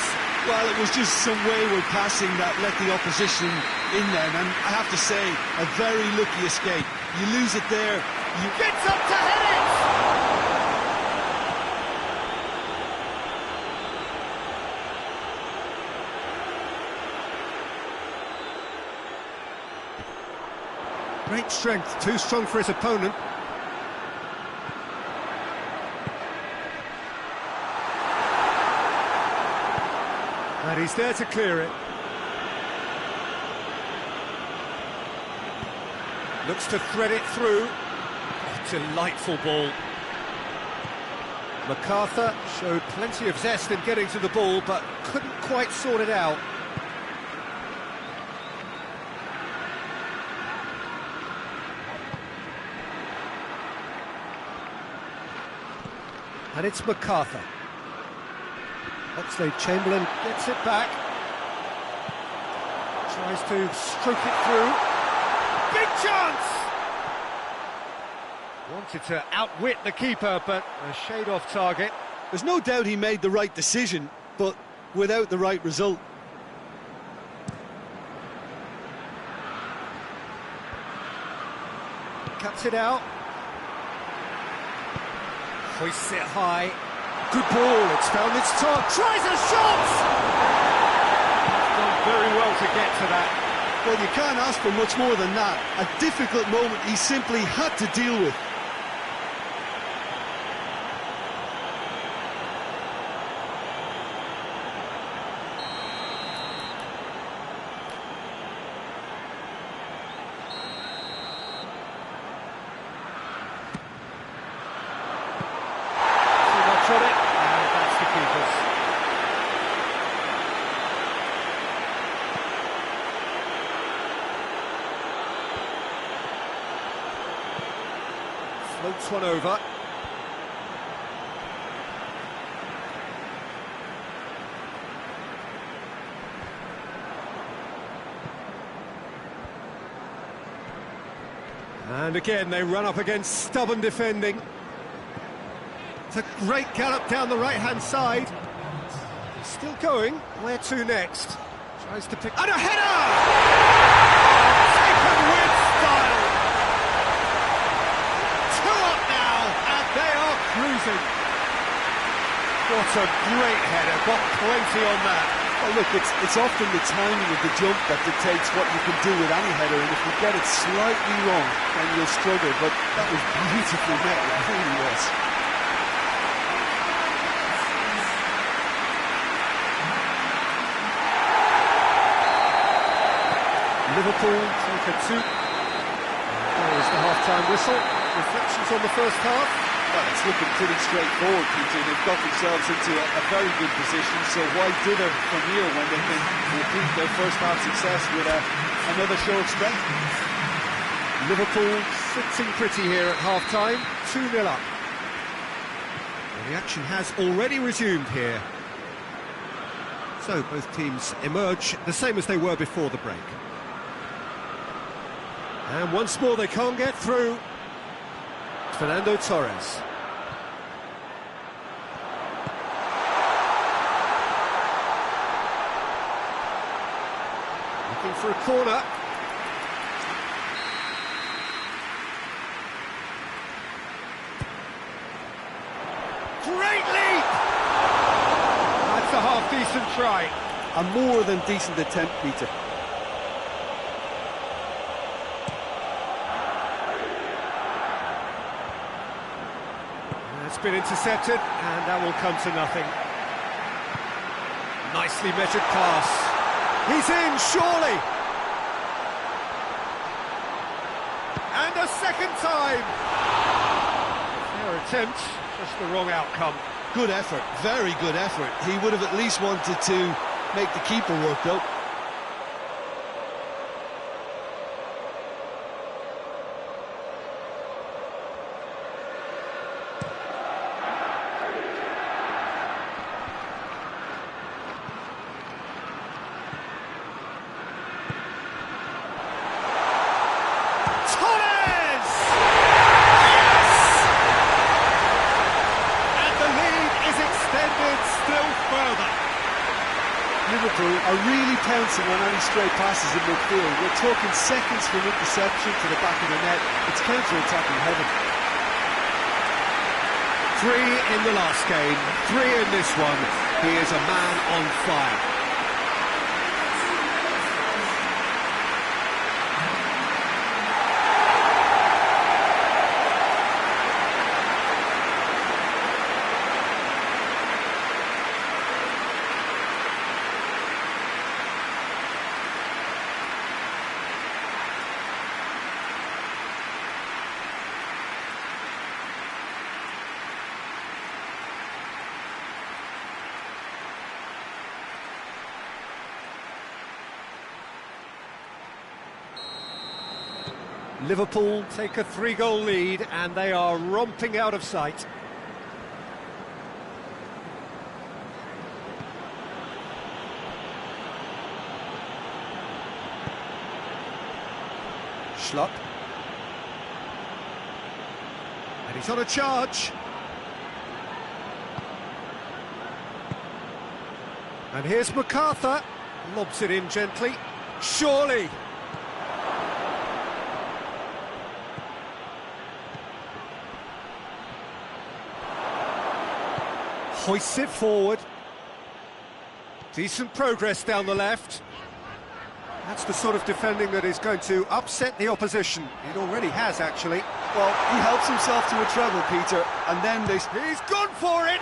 Well, it was just some wayward passing that let the opposition in then, and I have to say, a very lucky escape. You lose it there, you... Gets up to head it! Great strength, too strong for his opponent. And he's there to clear it. Looks to thread it through. Oh, delightful ball. MacArthur showed plenty of zest in getting to the ball, but couldn't quite sort it out. And it's MacArthur. Oxlade-Chamberlain gets it back. Tries to stroke it through. Big chance! Wanted to outwit the keeper, but a shade off target. There's no doubt he made the right decision, but without the right result. Cuts it out. Hoists it high. Good ball, it's found its top. Tries a shot! Done very well to get to that. Well, you can't ask for much more than that. A difficult moment he simply had to deal with. Too much on it, and that's the keeper's. Floats one over. And again, they run up against stubborn defending. It's a great gallop down the right-hand side. He's still going. Where to next? Tries to pick... And a header! Taken with style! 2 up now, and they are cruising. What a great header, got plenty on that. Well, look, it's often the timing of the jump that dictates what you can do with any header, and if you get it slightly wrong, then you'll struggle, but that was beautifully met, it really was. Liverpool take a 2. There is the half-time whistle. Reflections on the first half. Well, it's looking pretty straightforward, Peter. They've got themselves into a very good position, so why dither from here when they can repeat their first half success with another show of strength? Liverpool sitting pretty here at half-time, 2-0 up. Well, the action has already resumed here. So both teams emerge the same as they were before the break. And once more they can't get through. Fernando Torres. Looking for a corner. Great leap! That's a half-decent try. A more than decent attempt, Peter. It's been intercepted, and that will come to nothing. Nicely measured pass. He's in, surely! And a second time! Fair attempt, just the wrong outcome. Good effort, very good effort. He would have at least wanted to make the keeper work, though. Liverpool are really pouncing on any stray passes in midfield. We're talking seconds from interception to the back of the net. It's counter-attacking heaven. 3 in the last game, 3 in this one. He is a man on fire. Liverpool take a 3-goal lead and they are romping out of sight. Schlupp. And he's on a charge. And here's MacArthur. Lobs it in gently. Surely. Hoists it forward. Decent progress down the left. That's the sort of defending that is going to upset the opposition. It already has, actually. Well, he helps himself to a treble, Peter, and then they... He's gone for it!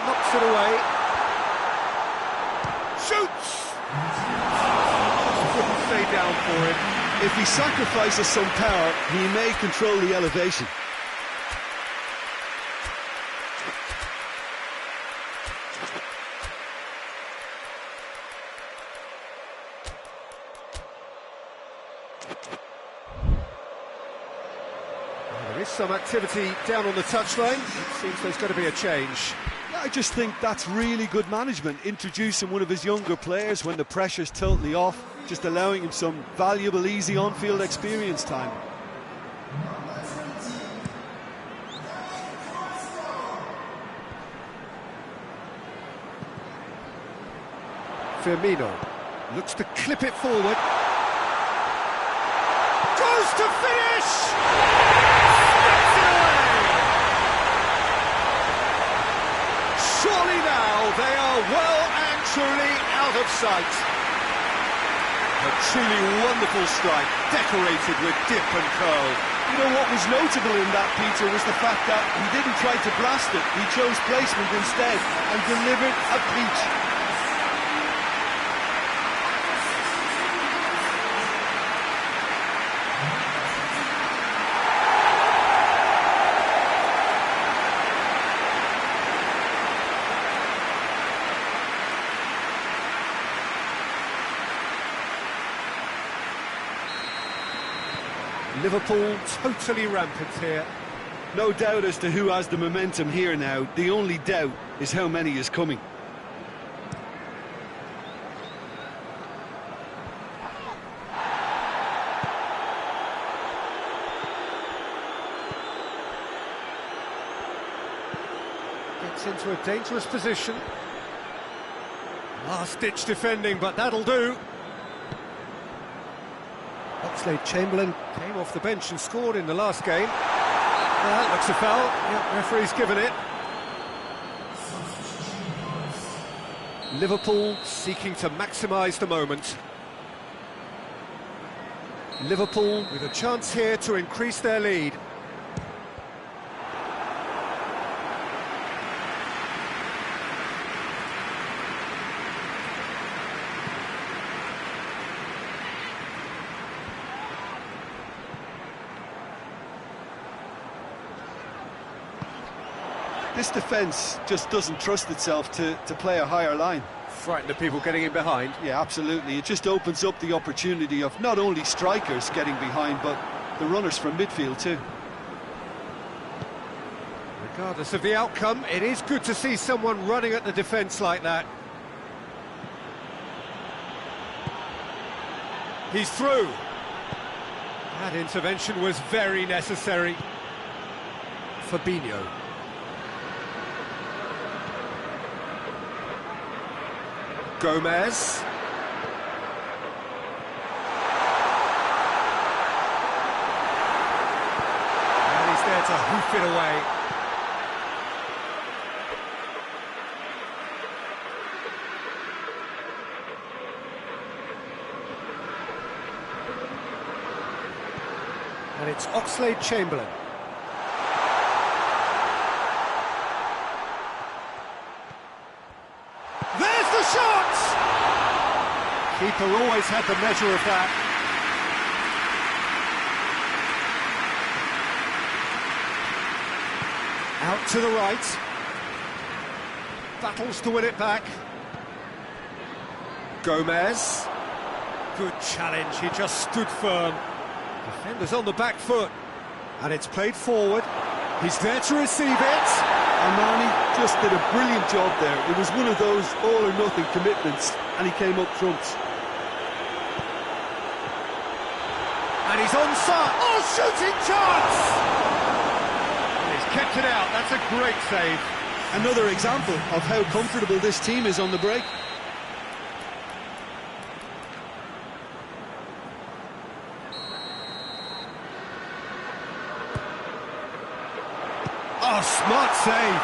Knocks it away. Shoots! Couldn't stay down for him. If he sacrifices some power, he may control the elevation. Well, there is some activity down on the touchline. It seems there's going to be a change. I just think that's really good management, introducing one of his younger players when the pressure's totally off, just allowing him some valuable, easy on-field experience time. Firmino looks to clip it forward. Goes to finish! Steps it away! Surely now they are well and truly out of sight. A truly wonderful strike, decorated with dip and curl. You know what was notable in that, Peter, was the fact that he didn't try to blast it. He chose placement instead and delivered a peach. Liverpool totally rampant here. No doubt as to who has the momentum here now. The only doubt is how many is coming. Gets into a dangerous position. Last-ditch defending, but that'll do. Oxlade-Chamberlain came off the bench and scored in the last game. That looks a foul. Yep, referee's given it. Liverpool seeking to maximise the moment. Liverpool with a chance here to increase their lead. This defence just doesn't trust itself to play a higher line. Frightened of people getting in behind. Yeah, absolutely. It just opens up the opportunity of not only strikers getting behind, but the runners from midfield too. Regardless of the outcome, it is good to see someone running at the defence like that. He's through. That intervention was very necessary. Fabinho. Gomez. And he's there to hoof it away. And it's Oxlade-Chamberlain. There's the shot! Keeper always had the measure of that. Out to the right. Battles to win it back. Gomez. Good challenge, he just stood firm. Defenders on the back foot. And it's played forward. He's there to receive it. Armani just did a brilliant job there. It was one of those all-or-nothing commitments, and he came up front. And he's onside. Oh, shooting chance! And he's kept it out. That's a great save. Another example of how comfortable this team is on the break. Oh, smart save.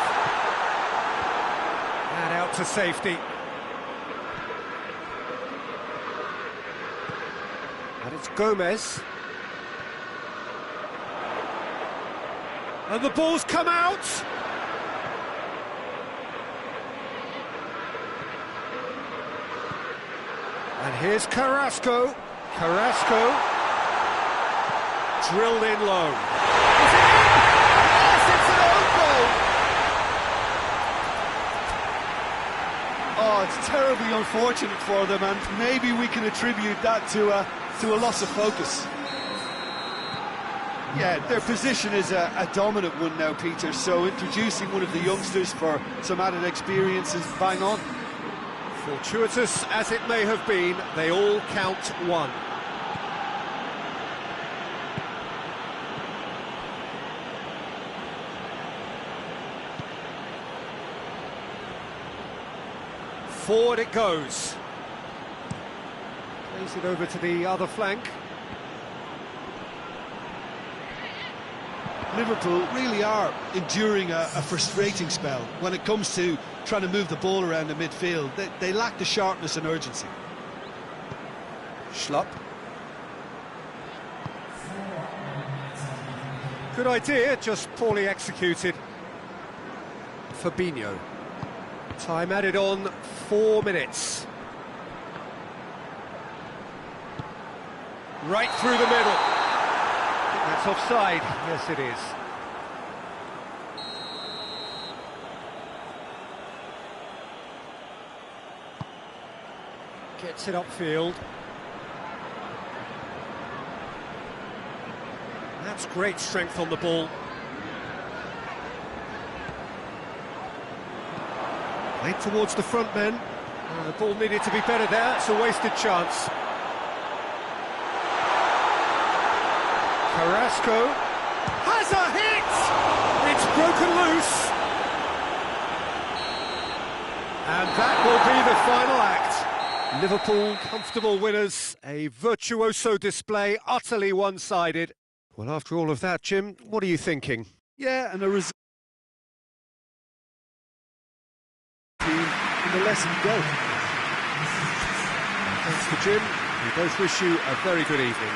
And out to safety. And it's Gomez. And the ball's come out. And here's Carrasco. Carrasco. Drilled in low. Is it in? Yes, it's an own goal. Oh, it's terribly unfortunate for them, and maybe we can attribute that to a loss of focus. Yeah, their position is a dominant one now, Peter, so introducing one of the youngsters for some added experience is bang on. Fortuitous as it may have been, they all count one. Forward it goes. Plays it over to the other flank. Liverpool really are enduring a frustrating spell when it comes to trying to move the ball around the midfield. They lack the sharpness and urgency. Schlupp. Good idea, just poorly executed. Fabinho. Time added on, 4 minutes. Right through the middle. I think that's offside. Yes, it is. Gets it upfield. That's great strength on the ball. Played towards the front men. The ball needed to be better there. It's a wasted chance. Carrasco has a hit! It's broken loose. And that will be the final act. Liverpool, comfortable winners. A virtuoso display, utterly one-sided. Well, after all of that, Jim, what are you thinking? Yeah, and a result in the lesson go. Thanks to Jim. We both wish you a very good evening.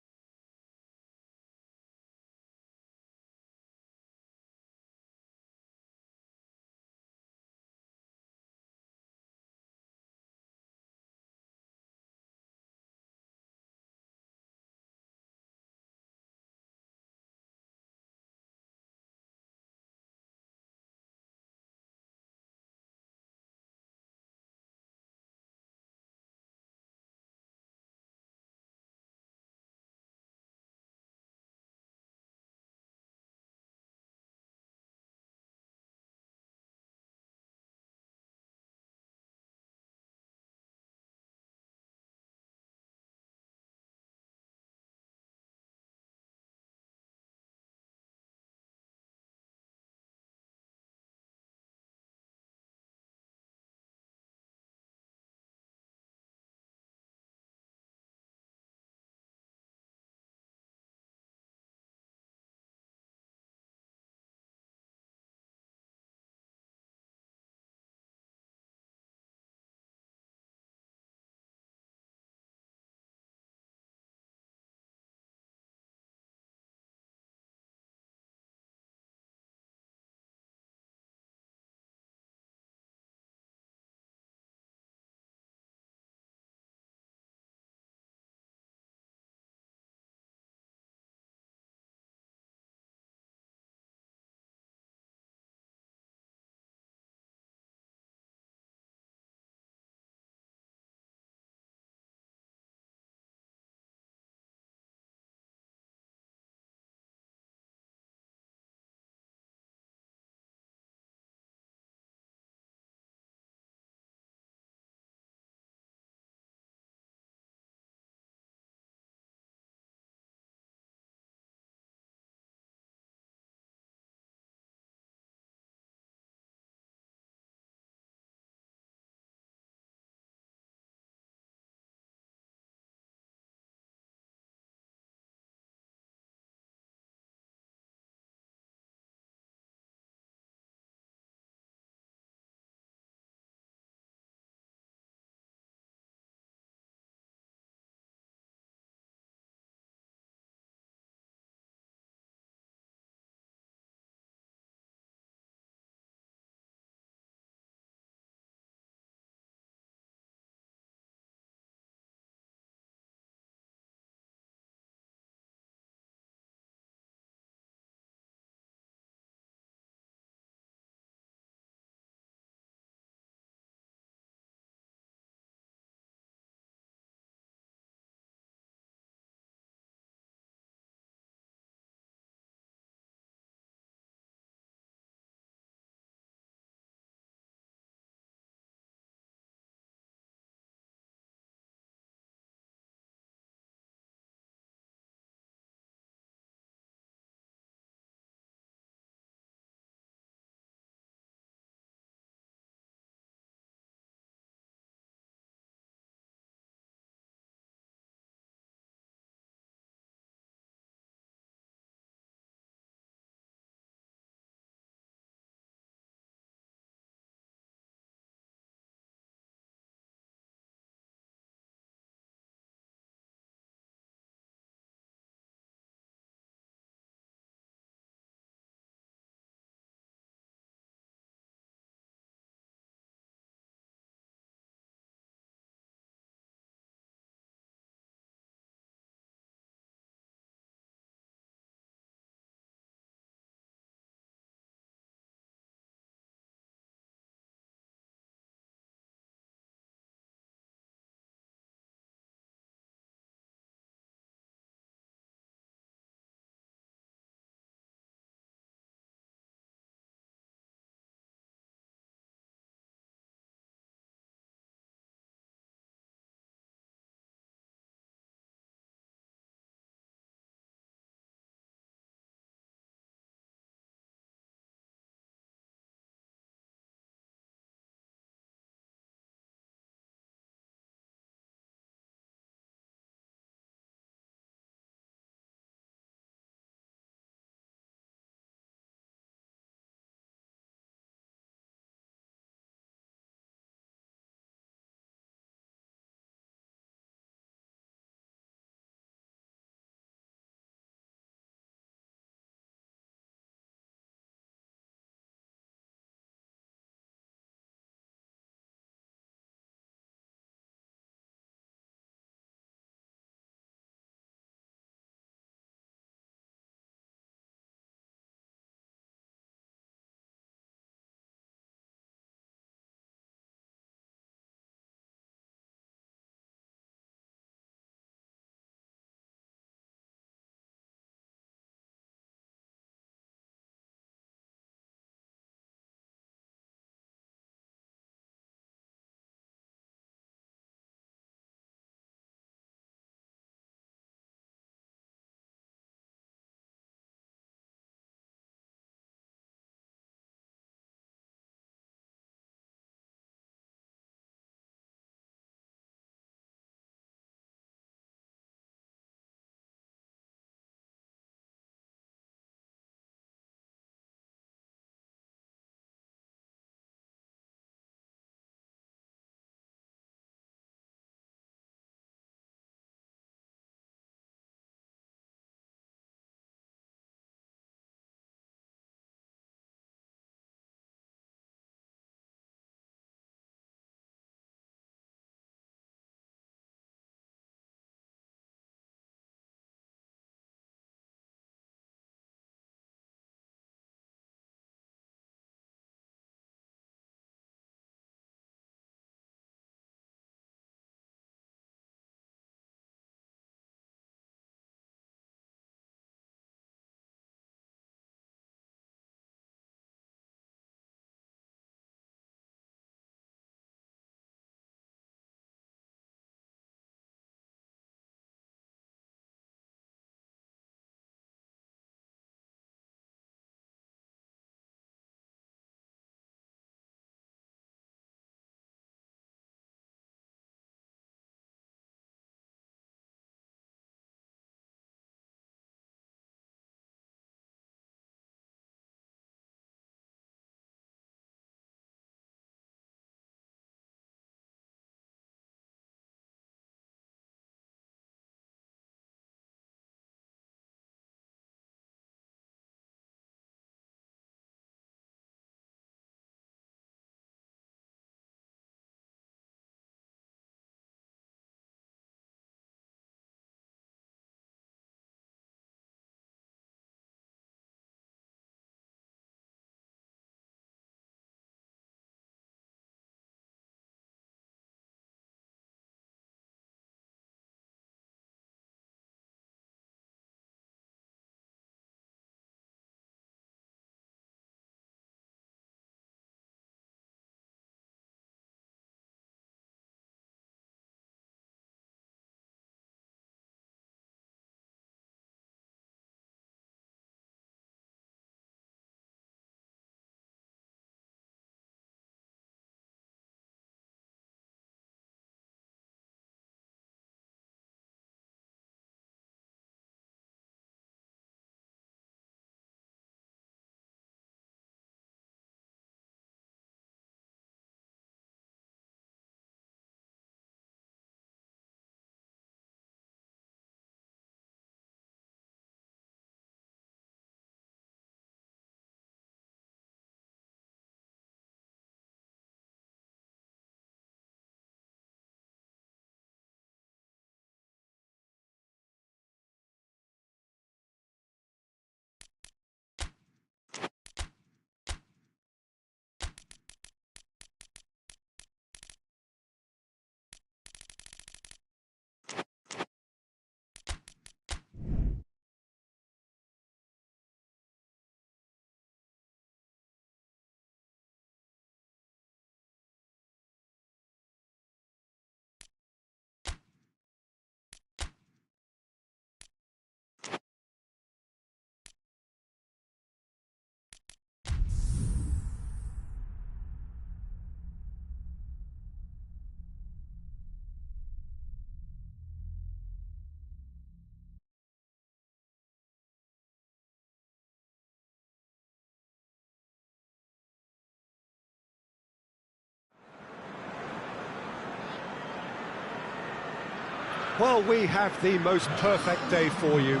Well, we have the most perfect day for you.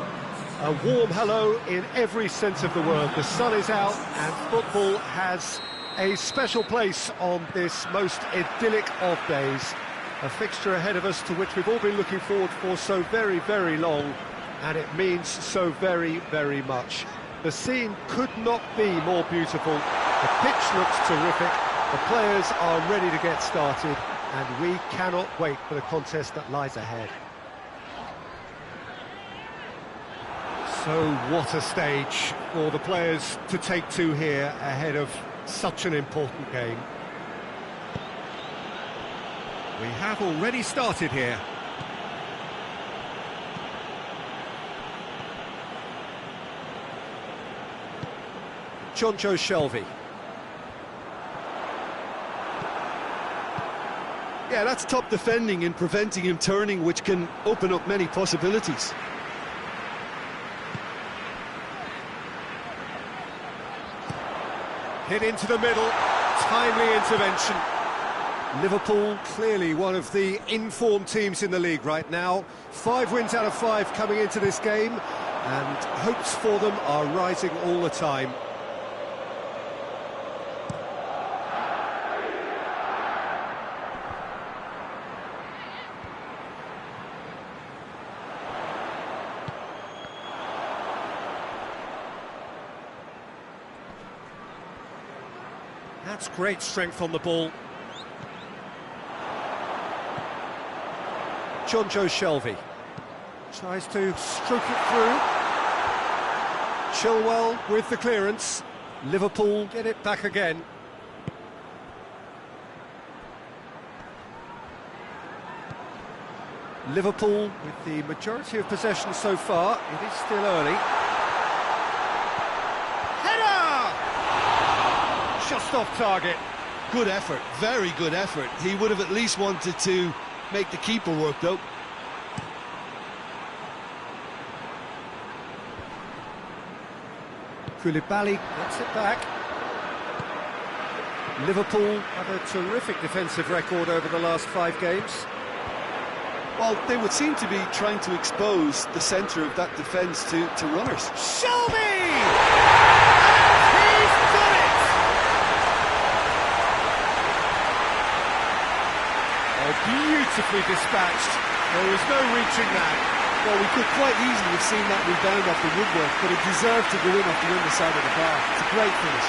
A warm hello in every sense of the word. The sun is out and football has a special place on this most idyllic of days. A fixture ahead of us to which we've all been looking forward for so very, very long, and it means so very, very much. The scene could not be more beautiful. The pitch looks terrific. The players are ready to get started, and we cannot wait for the contest that lies ahead. So what a stage for the players to take to here ahead of such an important game. We have already started here. Jonjo Shelvey. Yeah, that's top defending and preventing him turning, which can open up many possibilities. Hit into the middle, timely intervention. Liverpool, clearly one of the informed teams in the league right now. 5 wins out of 5 coming into this game, and hopes for them are rising all the time. That's great strength on the ball. Jonjo Shelvey tries to stroke it through. Chilwell with the clearance. Liverpool get it back again. Liverpool with the majority of possession so far. It is still early. Just off target. Good effort, very good effort. He would have at least wanted to make the keeper work, though. Koulibaly gets it back. Liverpool have a terrific defensive record over the last 5 games. Well, they would seem to be trying to expose the centre of that defence to runners. Shelby! Beautifully dispatched. There was no reaching that. Well, we could quite easily have seen that rebound off the woodwork, but it deserved to go in off the underside of the bar. It's a great finish.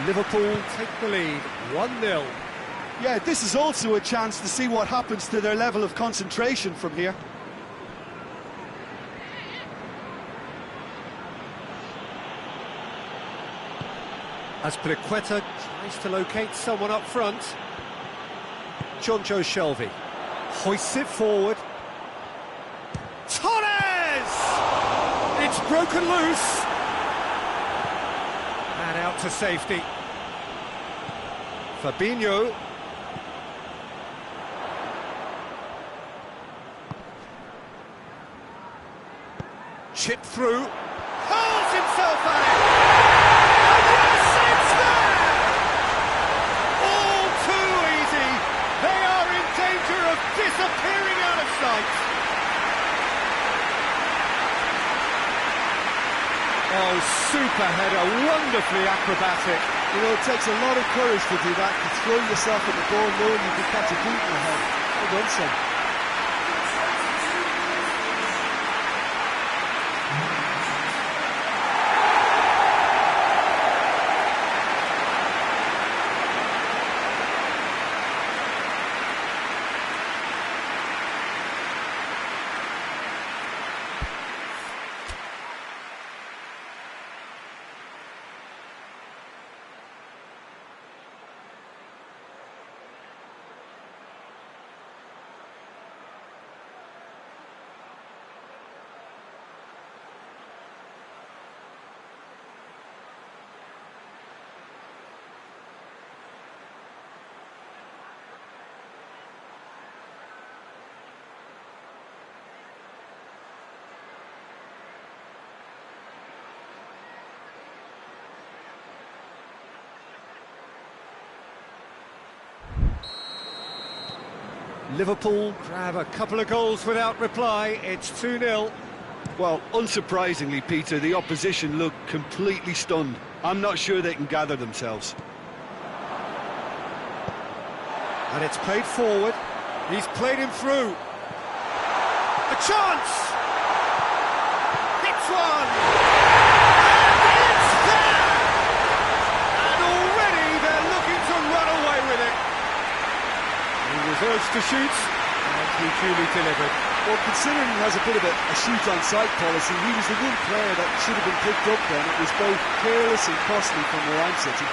Liverpool take the lead, 1-0. Yeah, this is also a chance to see what happens to their level of concentration from here. Azpilicueta tries to locate someone up front. Jonjo Shelvey hoists it forward. Torres! It's broken loose. And out to safety. Fabinho. Chip through. Hurls himself at it. And yes, it's there! All too easy. They are in danger of disappearing out of sight. Oh, super header, wonderfully acrobatic. You know, it takes a lot of courage to do that, to throw yourself at the ball knowing you can catch a boot in the head. Well done, son. Liverpool grab a couple of goals without reply. It's 2-0. Well, unsurprisingly, Peter, the opposition look completely stunned. I'm not sure they can gather themselves. And it's played forward. He's played him through. A chance! Hits one! And it's there! And already they're looking to run away with it. He was urged to shoot, and he duly delivered. Well, considering he has a bit of a shoot-on-sight policy, he was the one player that should have been picked up then. It was both careless and costly from where I'm sitting.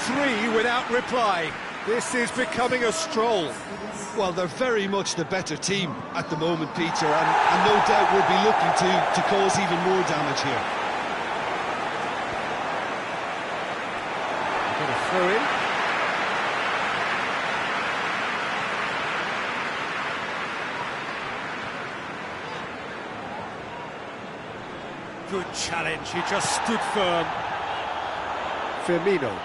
3 without reply. This is becoming a stroll. Well, they're very much the better team at the moment, Peter, and no doubt will be looking to cause even more damage here. Going to throw in. Good challenge, he just stood firm. Firmino.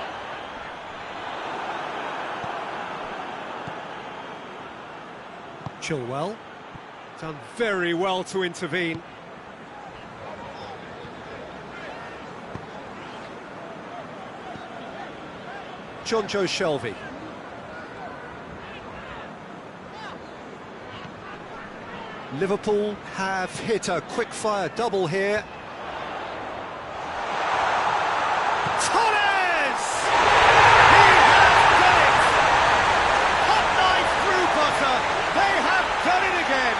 Chilwell. Done very well to intervene. Jonjo Shelvey. Liverpool have hit a quick-fire double here. Torres! He has done it! Hot knife through butter. They have done it again.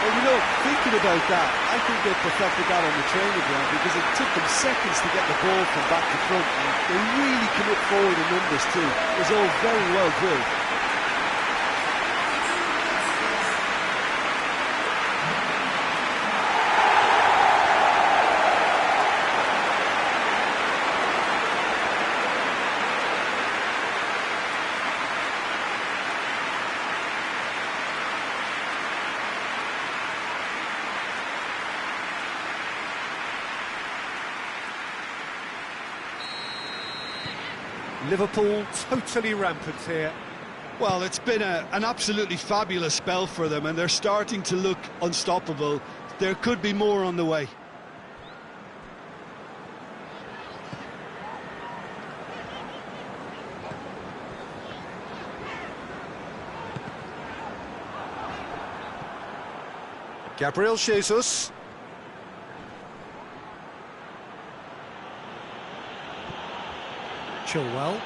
Well, you know, thinking about that, I think they perfected that on the training ground because it took them seconds to get the ball from back to front, and they really commit forward in numbers too. It was all very well drilled. Liverpool totally rampant here. Well, it's been an absolutely fabulous spell for them, and they're starting to look unstoppable. There could be more on the way. Gabriel Jesus. Chilwell.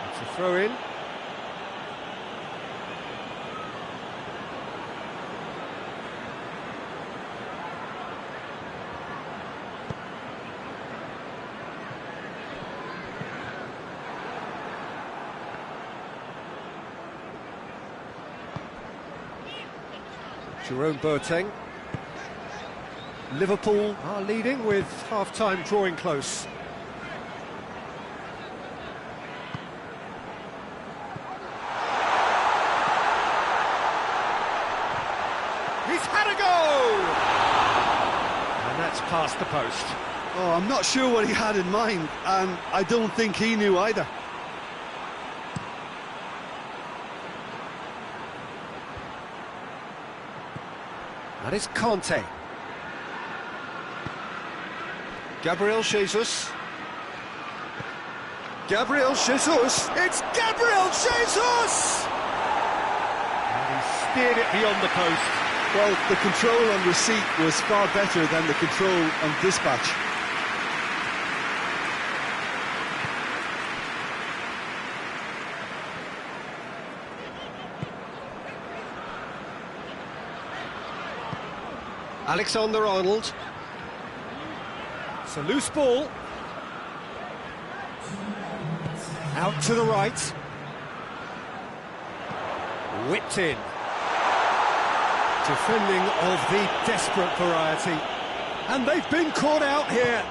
It's a throw in. Jerome Boateng. Liverpool are leading with half-time drawing close. He's had a go! And that's past the post. Oh, I'm not sure what he had in mind, and I don't think he knew either. That is Conte. Gabriel Jesus. Gabriel Jesus! It's Gabriel Jesus! And he steered it beyond the post. Well, the control on receipt was far better than the control on dispatch. Alexander-Arnold. It's a loose ball. Out to the right. Whipped in. Defending of the desperate variety. And they've been caught out here.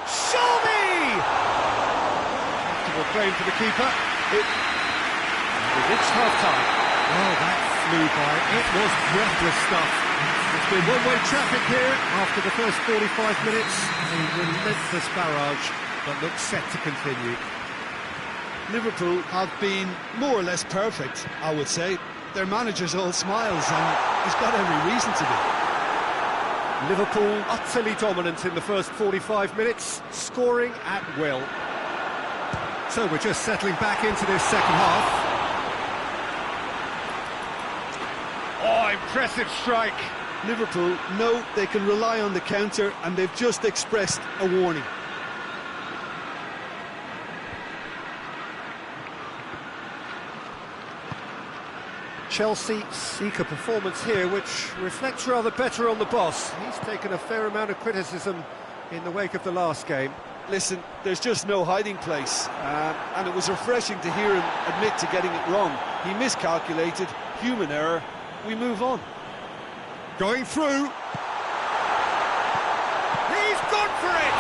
Shelvey! Comfortable claim for the keeper. We've reached half-time. Oh, that flew by. It was breathless stuff. It's been one-way traffic here after the first 45 minutes. A relentless barrage that looks set to continue. Liverpool have been more or less perfect, I would say. Their manager's all smiles, and he's got every reason to be. Liverpool utterly dominant in the first 45 minutes, scoring at will. So we're just settling back into this second half. Oh, impressive strike. Liverpool know they can rely on the counter, and they've just expressed a warning. Chelsea seek a performance here which reflects rather better on the boss. He's taken a fair amount of criticism in the wake of the last game. Listen, there's just no hiding place, and it was refreshing to hear him admit to getting it wrong. He miscalculated, human error, we move on. Going through. He's gone for it!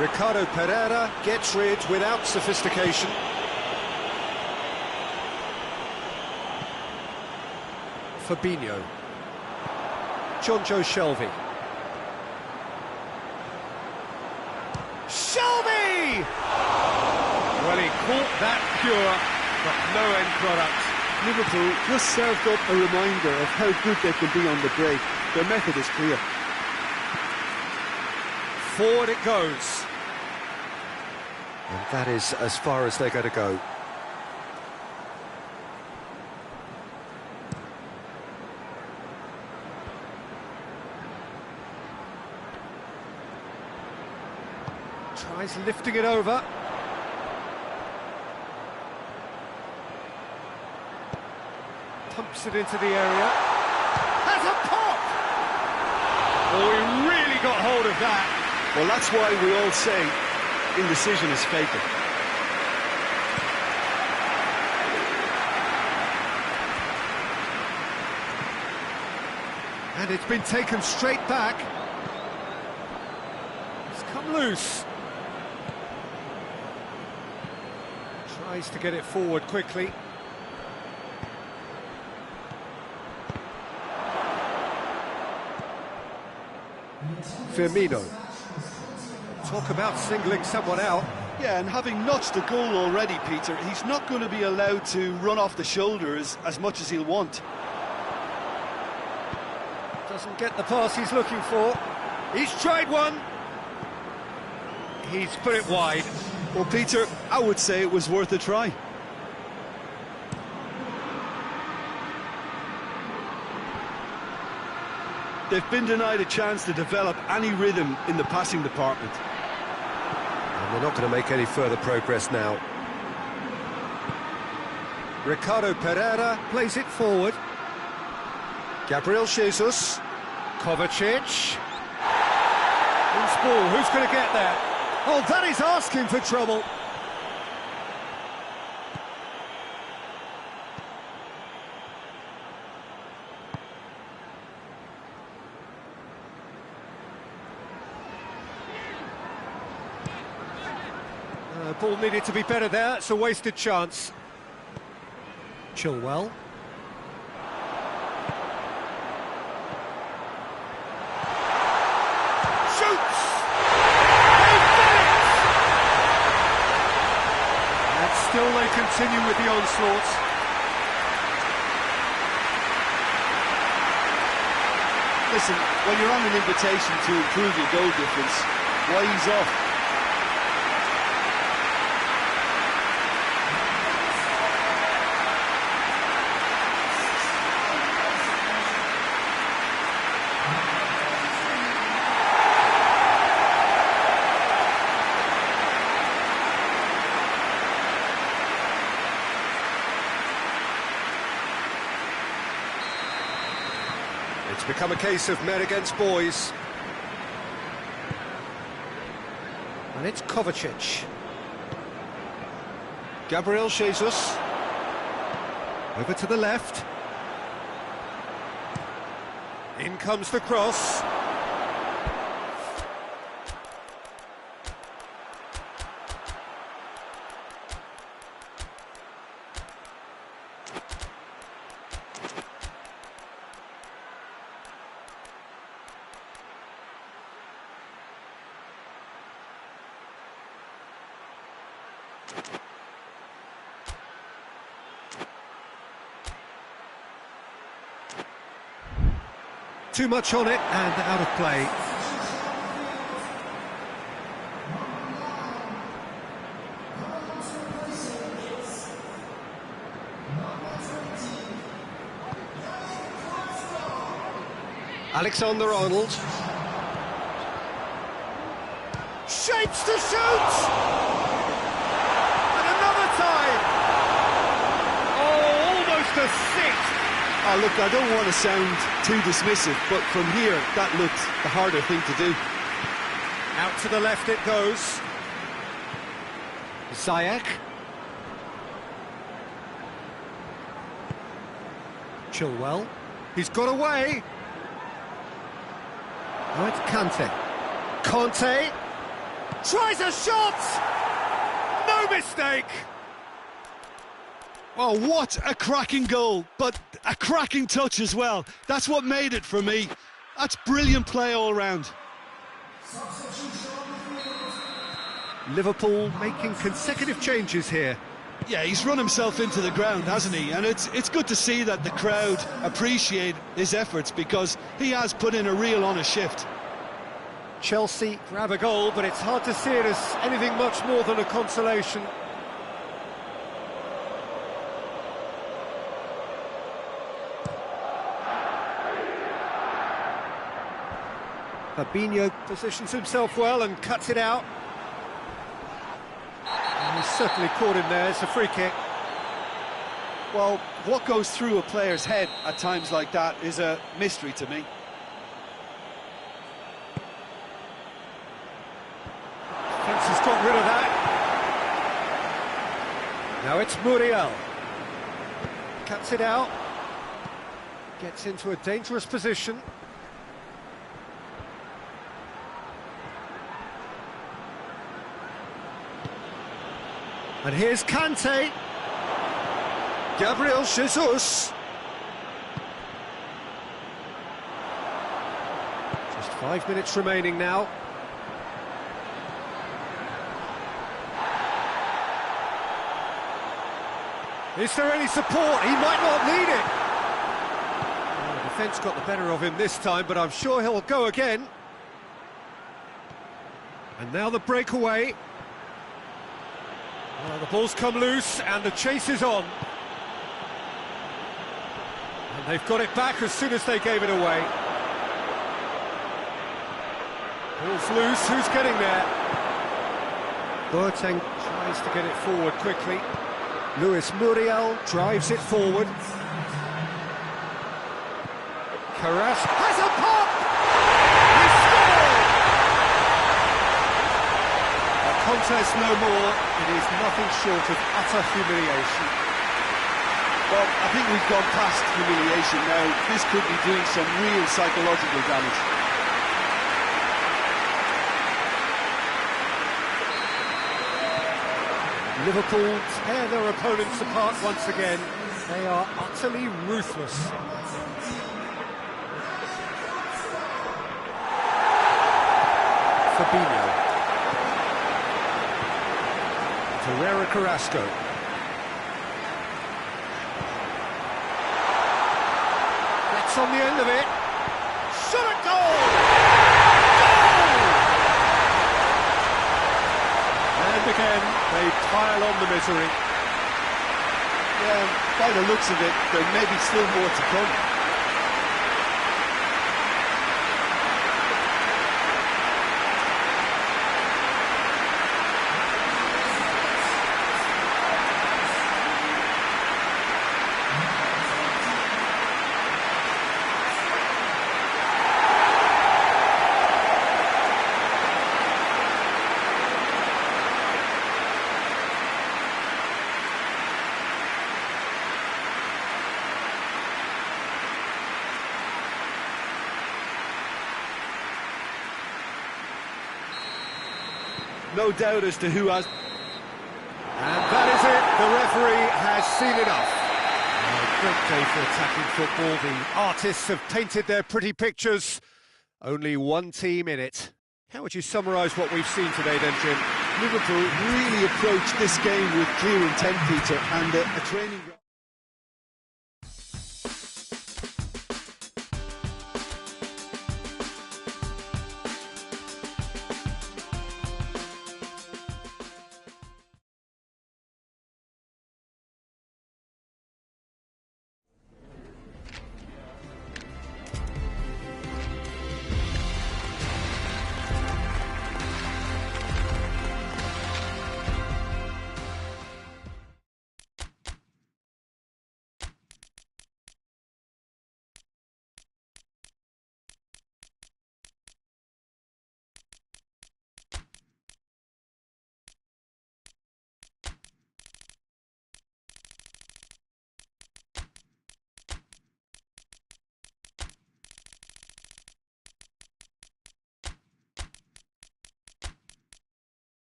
Ricardo Pereira gets rid without sophistication. Fabinho. John Joe Shelvey. Shelvey! Well, he caught that pure, but no end product. Liverpool just served up a reminder of how good they can be on the break. Their method is clear. Forward it goes. And that is as far as they're going to go. Tries lifting it over. Pumps it into the area. Has a pop! Oh, he really got hold of that. Well, that's why we all say indecision is fatal. And it's been taken straight back. It's come loose. Tries to get it forward quickly. Firmino. Talk about singling someone out. Yeah, and having notched a goal already, Peter, he's not going to be allowed to run off the shoulders as much as he'll want. Doesn't get the pass he's looking for. He's tried one. He's put it wide. Well, Peter, I would say it was worth a try. They've been denied a chance to develop any rhythm in the passing department. And they're not going to make any further progress now. Ricardo Pereira plays it forward. Gabriel Jesus. Kovacic. Who's ball? Who's going to get there? Oh, that is asking for trouble. Ball needed to be better there. It's a wasted chance. Chilwell. Shoots! And still they continue with the onslaught. Listen, when you're on an invitation to improve your goal difference, why ease off? It's become a case of men against boys. And it's Kovacic. Gabriel Jesus. Over to the left. In comes the cross. Too much on it and out of play. Alexander-Arnold. Shapes to shoot! And another time! Oh, almost a six! Oh, look, I don't want to sound too dismissive, but from here, that looked the harder thing to do. Out to the left it goes. Ziyech. Chilwell. He's got away. Now it's Kante. Kante tries a shot! No mistake! Oh, what a cracking goal, but a cracking touch as well. That's what made it for me. That's brilliant play all round. Liverpool making consecutive changes here. Yeah, he's run himself into the ground, hasn't he? And it's good to see that the crowd appreciate his efforts, because he has put in a real honest shift. Chelsea grab a goal, but it's hard to see it as anything much more than a consolation. Fabinho positions himself well and cuts it out. And he's certainly caught him there. It's a free kick. Well, what goes through a player's head at times like that is a mystery to me. Defence has got rid of that. Now it's Muriel. Cuts it out. Gets into a dangerous position. And here's Kante. Gabriel Jesus. Just 5 minutes remaining now. Is there any support? He might not need it. Oh, the defence got the better of him this time, but I'm sure he'll go again. And now the breakaway. Well, the ball's come loose and the chase is on. And they've got it back as soon as they gave it away. Ball's loose, who's getting there? Boateng tries to get it forward quickly. Luis Muriel drives it forward. Carrasco has a pop! He scored! A contest no more. It is nothing short of utter humiliation. Well, I think we've gone past humiliation now. This could be doing some real psychological damage. Liverpool tear their opponents apart once again. They are utterly ruthless. Fabinho. Herrera Carrasco. Gets on the end of it. Shot at goal! And again, they pile on the misery. Yeah, by the looks of it, there may be still more to come. No doubt as to who has... And that is it, the referee has seen enough. A great day for attacking football. The artists have painted their pretty pictures. Only one team in it. How would you summarise what we've seen today then, Jim? Liverpool really approached this game with clear intent, Peter, and a training...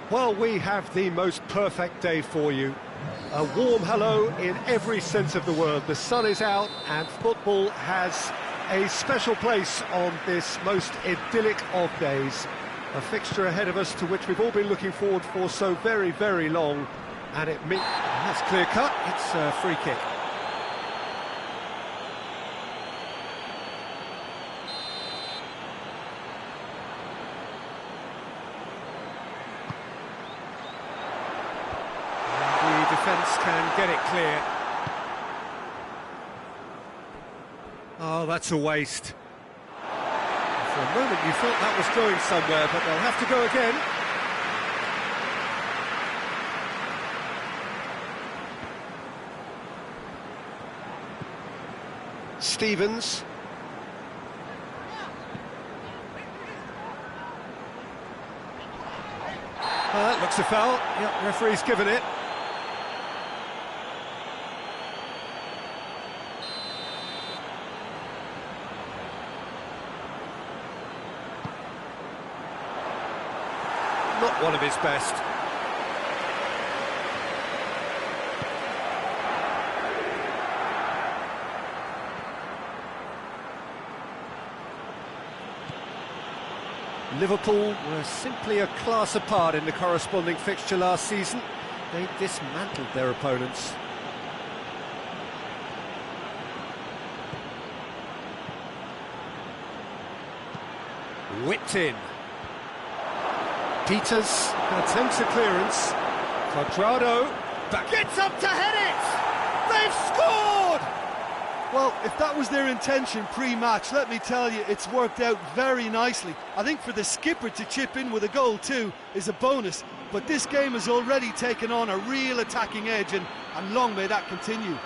Well, we have the most perfect day for you. A warm hello in every sense of the word. The sun is out and football has a special place on this most idyllic of days. A fixture ahead of us to which we've all been looking forward for so very, very long. And that's clear cut, it's a free kick. Defence can get it clear. Oh, that's a waste. For a moment you thought that was going somewhere, but they'll have to go again. Stevens. That looks a foul. Yep, referee's given it. Not one of his best. Liverpool were simply a class apart in the corresponding fixture last season. They dismantled their opponents. Whipped in. Peters attempts a clearance. Quadrado gets up to head it! They've scored! Well, if that was their intention pre-match, let me tell you, it's worked out very nicely. I think for the skipper to chip in with a goal too is a bonus, but this game has already taken on a real attacking edge, and long may that continue.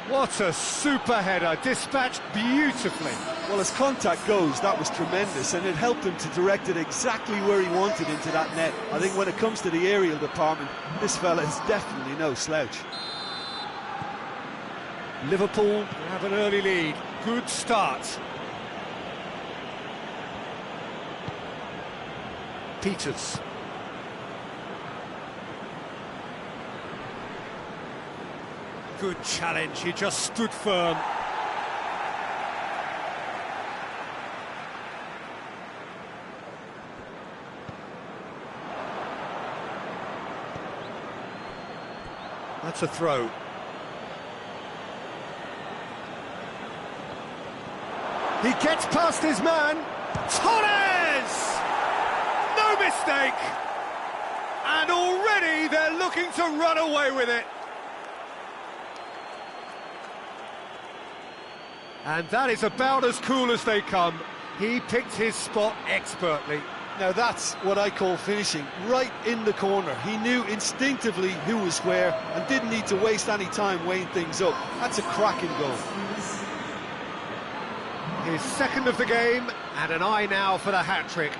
What a super header, dispatched beautifully. Well, as contact goes, that was tremendous, and it helped him to direct it exactly where he wanted into that net. I think when it comes to the aerial department, this fella is definitely no slouch. Liverpool have an early lead. Good start. Peters. Good challenge, he just stood firm. That's a throw. He gets past his man. Torres! No mistake! And already they're looking to run away with it. And that is about as cool as they come. He picked his spot expertly. Now that's what I call finishing, right in the corner. He knew instinctively who was where and didn't need to waste any time weighing things up. That's a cracking goal. His second of the game, and an eye now for the hat-trick.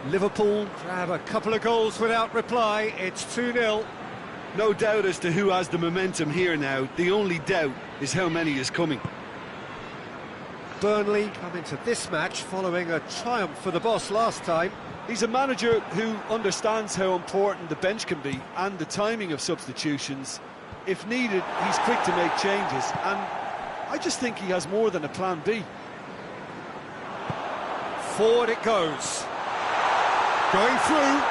Liverpool grab a couple of goals without reply. It's 2-0. No doubt as to who has the momentum here now. The only doubt is how many is coming. Burnley come into this match following a triumph for the boss last time. He's a manager who understands how important the bench can be and the timing of substitutions. If needed, he's quick to make changes, and I just think he has more than a plan B. Forward it goes. Going through.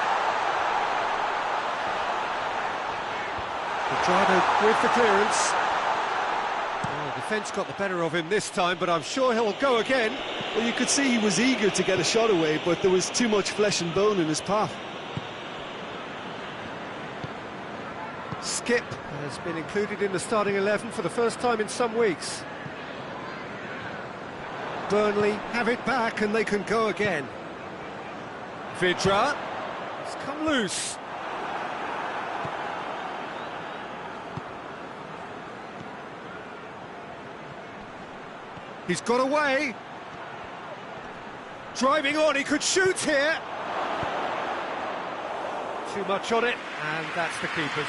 Quadrado with the clearance. Oh, defence got the better of him this time, but I'm sure he'll go again. Well, you could see he was eager to get a shot away, but there was too much flesh and bone in his path. Skip has been included in the starting 11 for the first time in some weeks. Burnley have it back and they can go again. Vidra, it's come loose. He's got away. Driving on, he could shoot here. Too much on it, and that's the keeper's.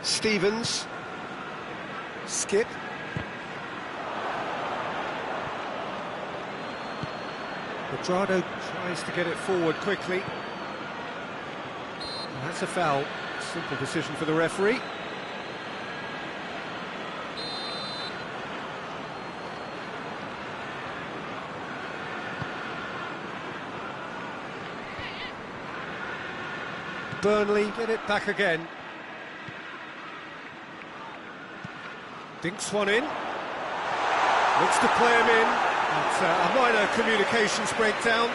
Stevens. Skip. Quadrado tries to get it forward quickly. And that's a foul. Simple decision for the referee. Burnley get it back again. Dinks one in. Looks to play him in. It's a minor communications breakdown.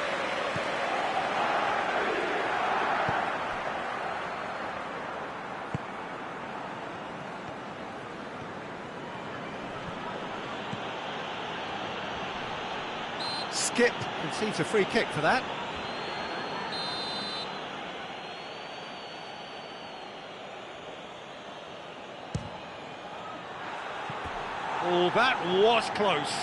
Skip concedes a free kick for that. Oh, that was close.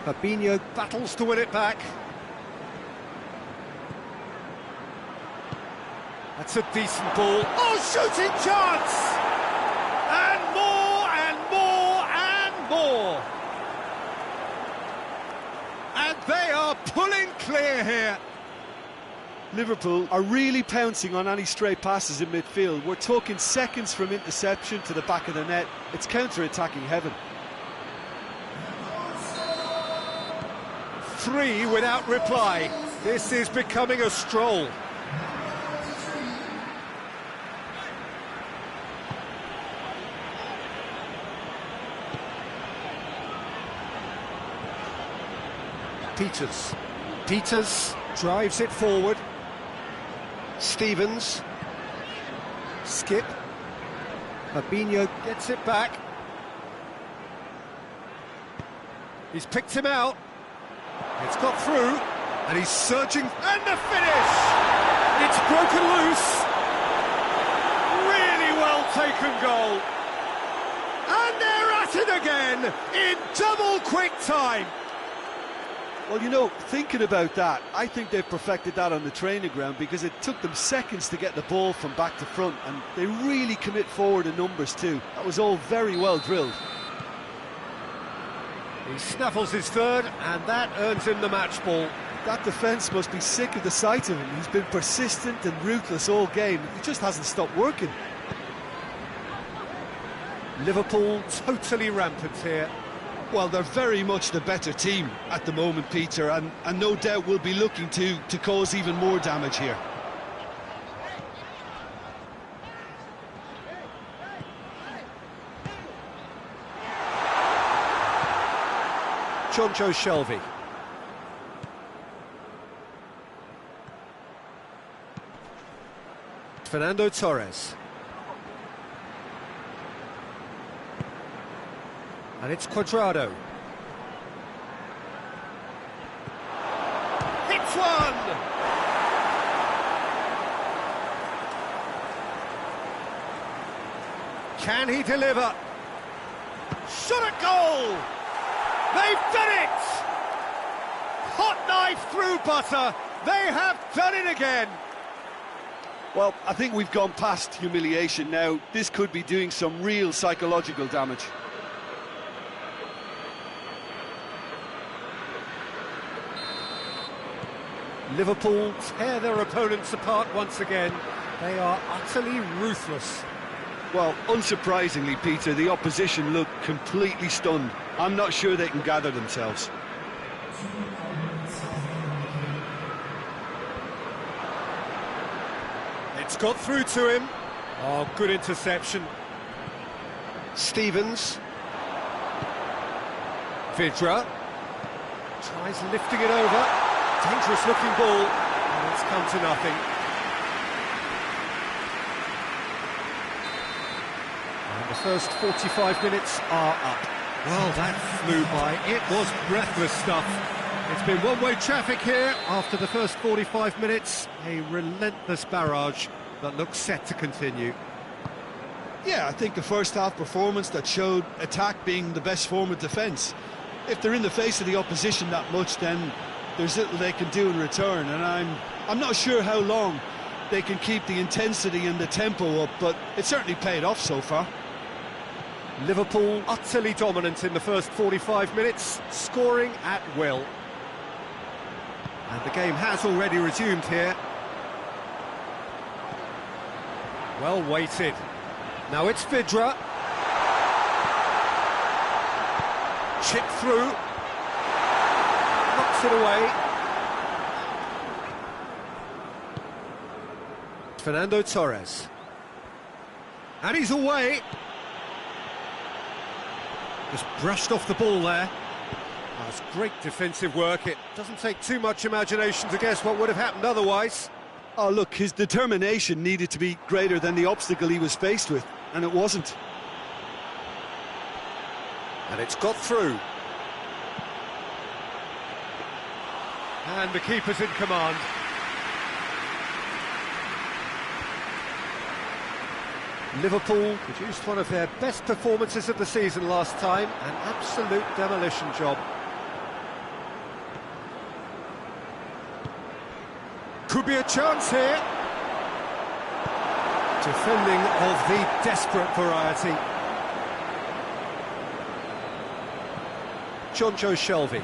Fabinho battles to win it back. That's a decent ball. Oh, shooting chance! And more, and more, and more. And they are pulling clear here. Liverpool are really pouncing on any stray passes in midfield. We're talking seconds from interception to the back of the net. It's counter-attacking heaven. 3 without reply. This is becoming a stroll. Peters drives it forward. Stevens. Skip. Fabinho gets it back. He's picked him out. It's got through, and he's surging, and the finish! It's broken loose. Really well taken goal. And they're at it again in double quick time. Well, you know, thinking about that, I think they've perfected that on the training ground because it took them seconds to get the ball from back to front, and they really commit forward in numbers too. That was all very well drilled. He snaffles his third, and that earns him the match ball. That defence must be sick of the sight of him. He's been persistent and ruthless all game. He just hasn't stopped working. Liverpool totally rampant here. Well, they're very much the better team at the moment, Peter, and no doubt will be looking to cause even more damage here. Jonjo Shelvey. Fernando Torres. And it's Quadrado. Hits one! Can he deliver? Shot at goal! They've done it! Hot knife through butter. They have done it again. Well, I think we've gone past humiliation now. This could be doing some real psychological damage. Liverpool tear their opponents apart once again. They are utterly ruthless. Well, unsurprisingly, Peter, the opposition look completely stunned. I'm not sure they can gather themselves. It's got through to him. Oh, good interception. Stevens. Vidra. Tries lifting it over. Dangerous looking ball. And it's come to nothing. And the first 45 minutes are up. Well, that flew by. It was breathless stuff. It's been one-way traffic here after the first 45 minutes. A relentless barrage that looks set to continue. Yeah, I think a first-half performance that showed attack being the best form of defence. If they're in the face of the opposition that much, then there's little they can do in return, and I'm not sure how long they can keep the intensity and the tempo up, but it certainly paid off so far. Liverpool utterly dominant in the first 45 minutes, scoring at will. And the game has already resumed here. Well weighted. Now it's Vidra. Chip through. Knocks it away. Fernando Torres. And he's away. Just brushed off the ball there. That's great defensive work. It doesn't take too much imagination to guess what would have happened otherwise. Oh, look, his determination needed to be greater than the obstacle he was faced with, and it wasn't. And it's got through. And the keeper's in command. Liverpool produced one of their best performances of the season last time. An absolute demolition job. Could be a chance here. Defending of the desperate variety. Jonjo Shelvey.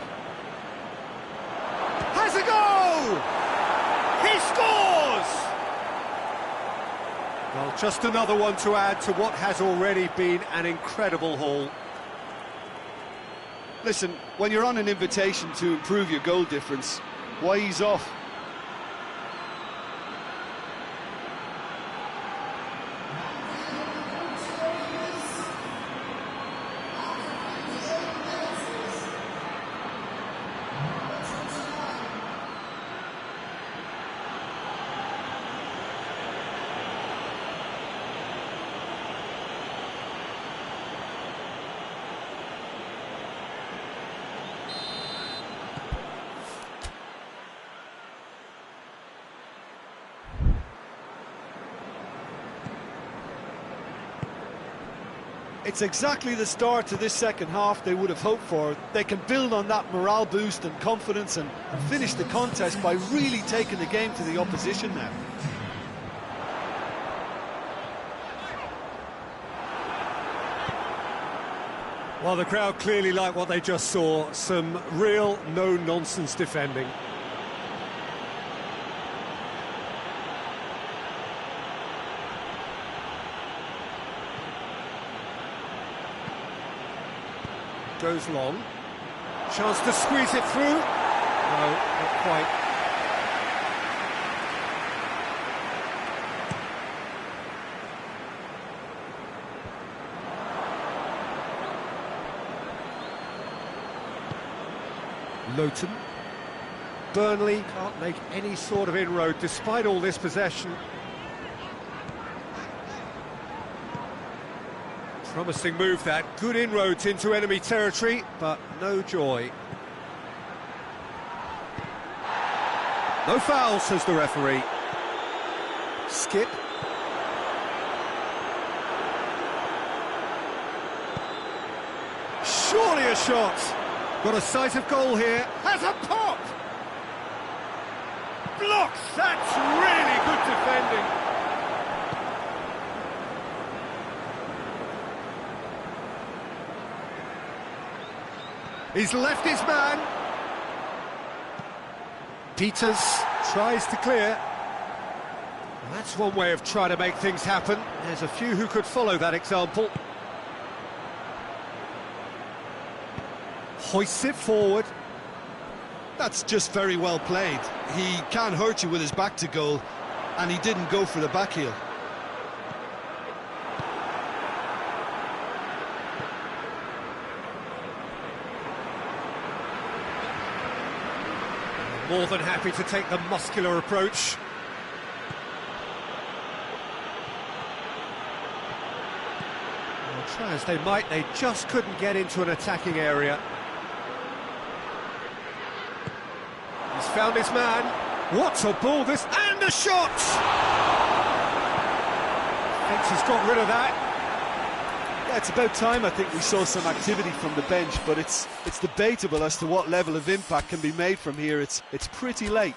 Has a goal! He scores! Well, just another one to add to what has already been an incredible haul. Listen, when you're on an invitation to improve your goal difference, why ease off? It's exactly the start to this second half they would have hoped for. They can build on that morale boost and confidence and finish the contest by really taking the game to the opposition now. Well, the crowd clearly like what they just saw. Some real no-nonsense defending. Goes long. Chance to squeeze it through. No, not quite. Lowton. Burnley can't make any sort of inroad despite all this possession. Promising move that, good inroads into enemy territory, but no joy. No foul, says the referee. Skip. Surely a shot. Got a sight of goal here. Has a pop! Blocks! That's really good defending. He's left his man. Peters. Tries to clear. Well, that's one way of trying to make things happen. There's a few who could follow that example. Hoists it forward. That's just very well played. He can't hurt you with his back to goal, and he didn't go for the back heel. More than happy to take the muscular approach. Well, try as they might, they just couldn't get into an attacking area. He's found his man. What a ball this... And a shot! Thinks he's got rid of that. Yeah, it's about time I think we saw some activity from the bench, but it's debatable as to what level of impact can be made from here. It's pretty late.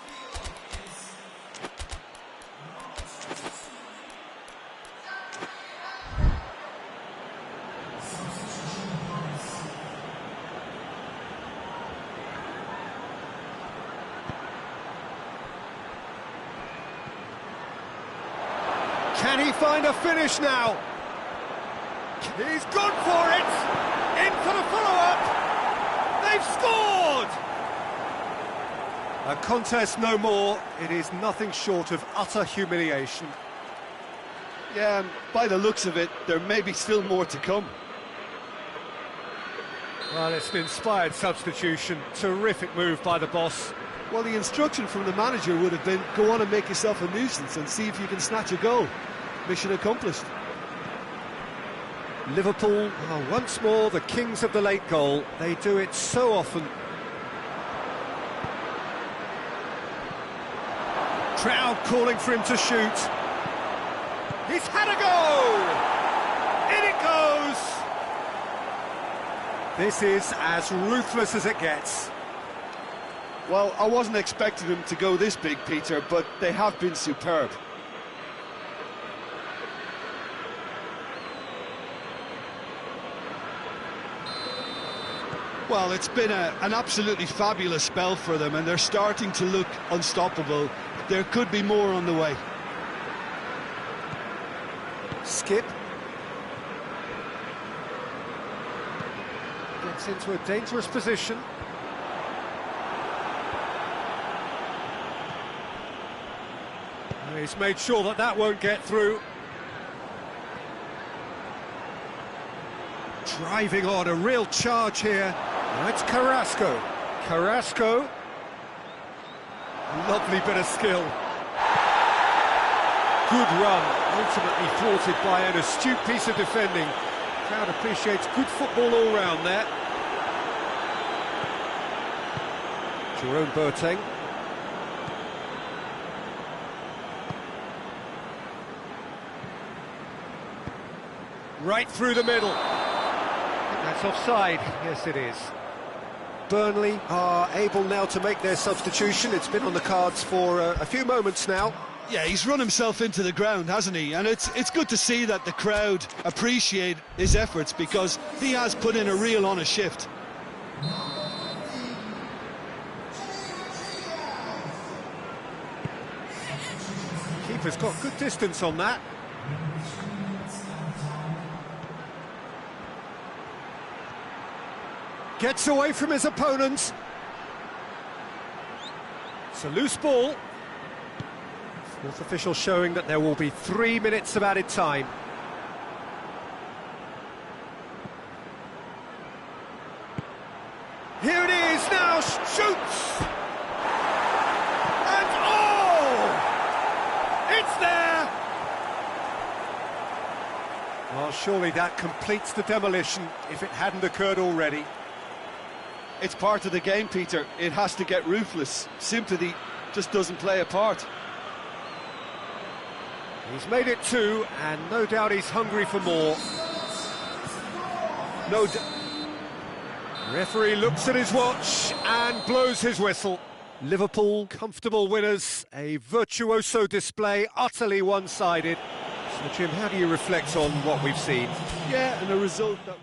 Can he find a finish now? He's gone for it! In for the follow-up! They've scored! A contest no more. It is nothing short of utter humiliation. Yeah, and by the looks of it, there may be still more to come. Well, it's an inspired substitution. Terrific move by the boss. Well, the instruction from the manager would have been, go on and make yourself a nuisance and see if you can snatch a goal. Mission accomplished. Liverpool are once more the kings of the late goal. They do it so often. Crowd calling for him to shoot. He's had a go! In it goes! This is as ruthless as it gets. Well, I wasn't expecting them to go this big, Peter, but they have been superb. Well, it's been an absolutely fabulous spell for them, and they're starting to look unstoppable. There could be more on the way. Skip. Gets into a dangerous position. He's made sure that that won't get through. Driving on, a real charge here. That's Carrasco. Carrasco. Lovely bit of skill. Good run, ultimately thwarted by an astute piece of defending. Crowd appreciates good football all round there. Jerome Boateng. Right through the middle. That's offside. Yes, it is. Burnley are able now to make their substitution. It's been on the cards for a few moments now. Yeah, he's run himself into the ground, hasn't he? And it's good to see that the crowd appreciate his efforts, because he has put in a real honest shift. Keeper's got good distance on that. Gets away from his opponents. It's a loose ball. Fourth official showing that there will be 3 minutes of added time. Here it is now, shoots! And oh! It's there! Well, surely that completes the demolition if it hadn't occurred already. It's part of the game, Peter. It has to get ruthless. Sympathy just doesn't play a part. He's made it 2, and no doubt he's hungry for more. Referee looks at his watch and blows his whistle. Liverpool, comfortable winners, a virtuoso display, utterly one-sided. So, Jim, how do you reflect on what we've seen? Yeah, and a result that...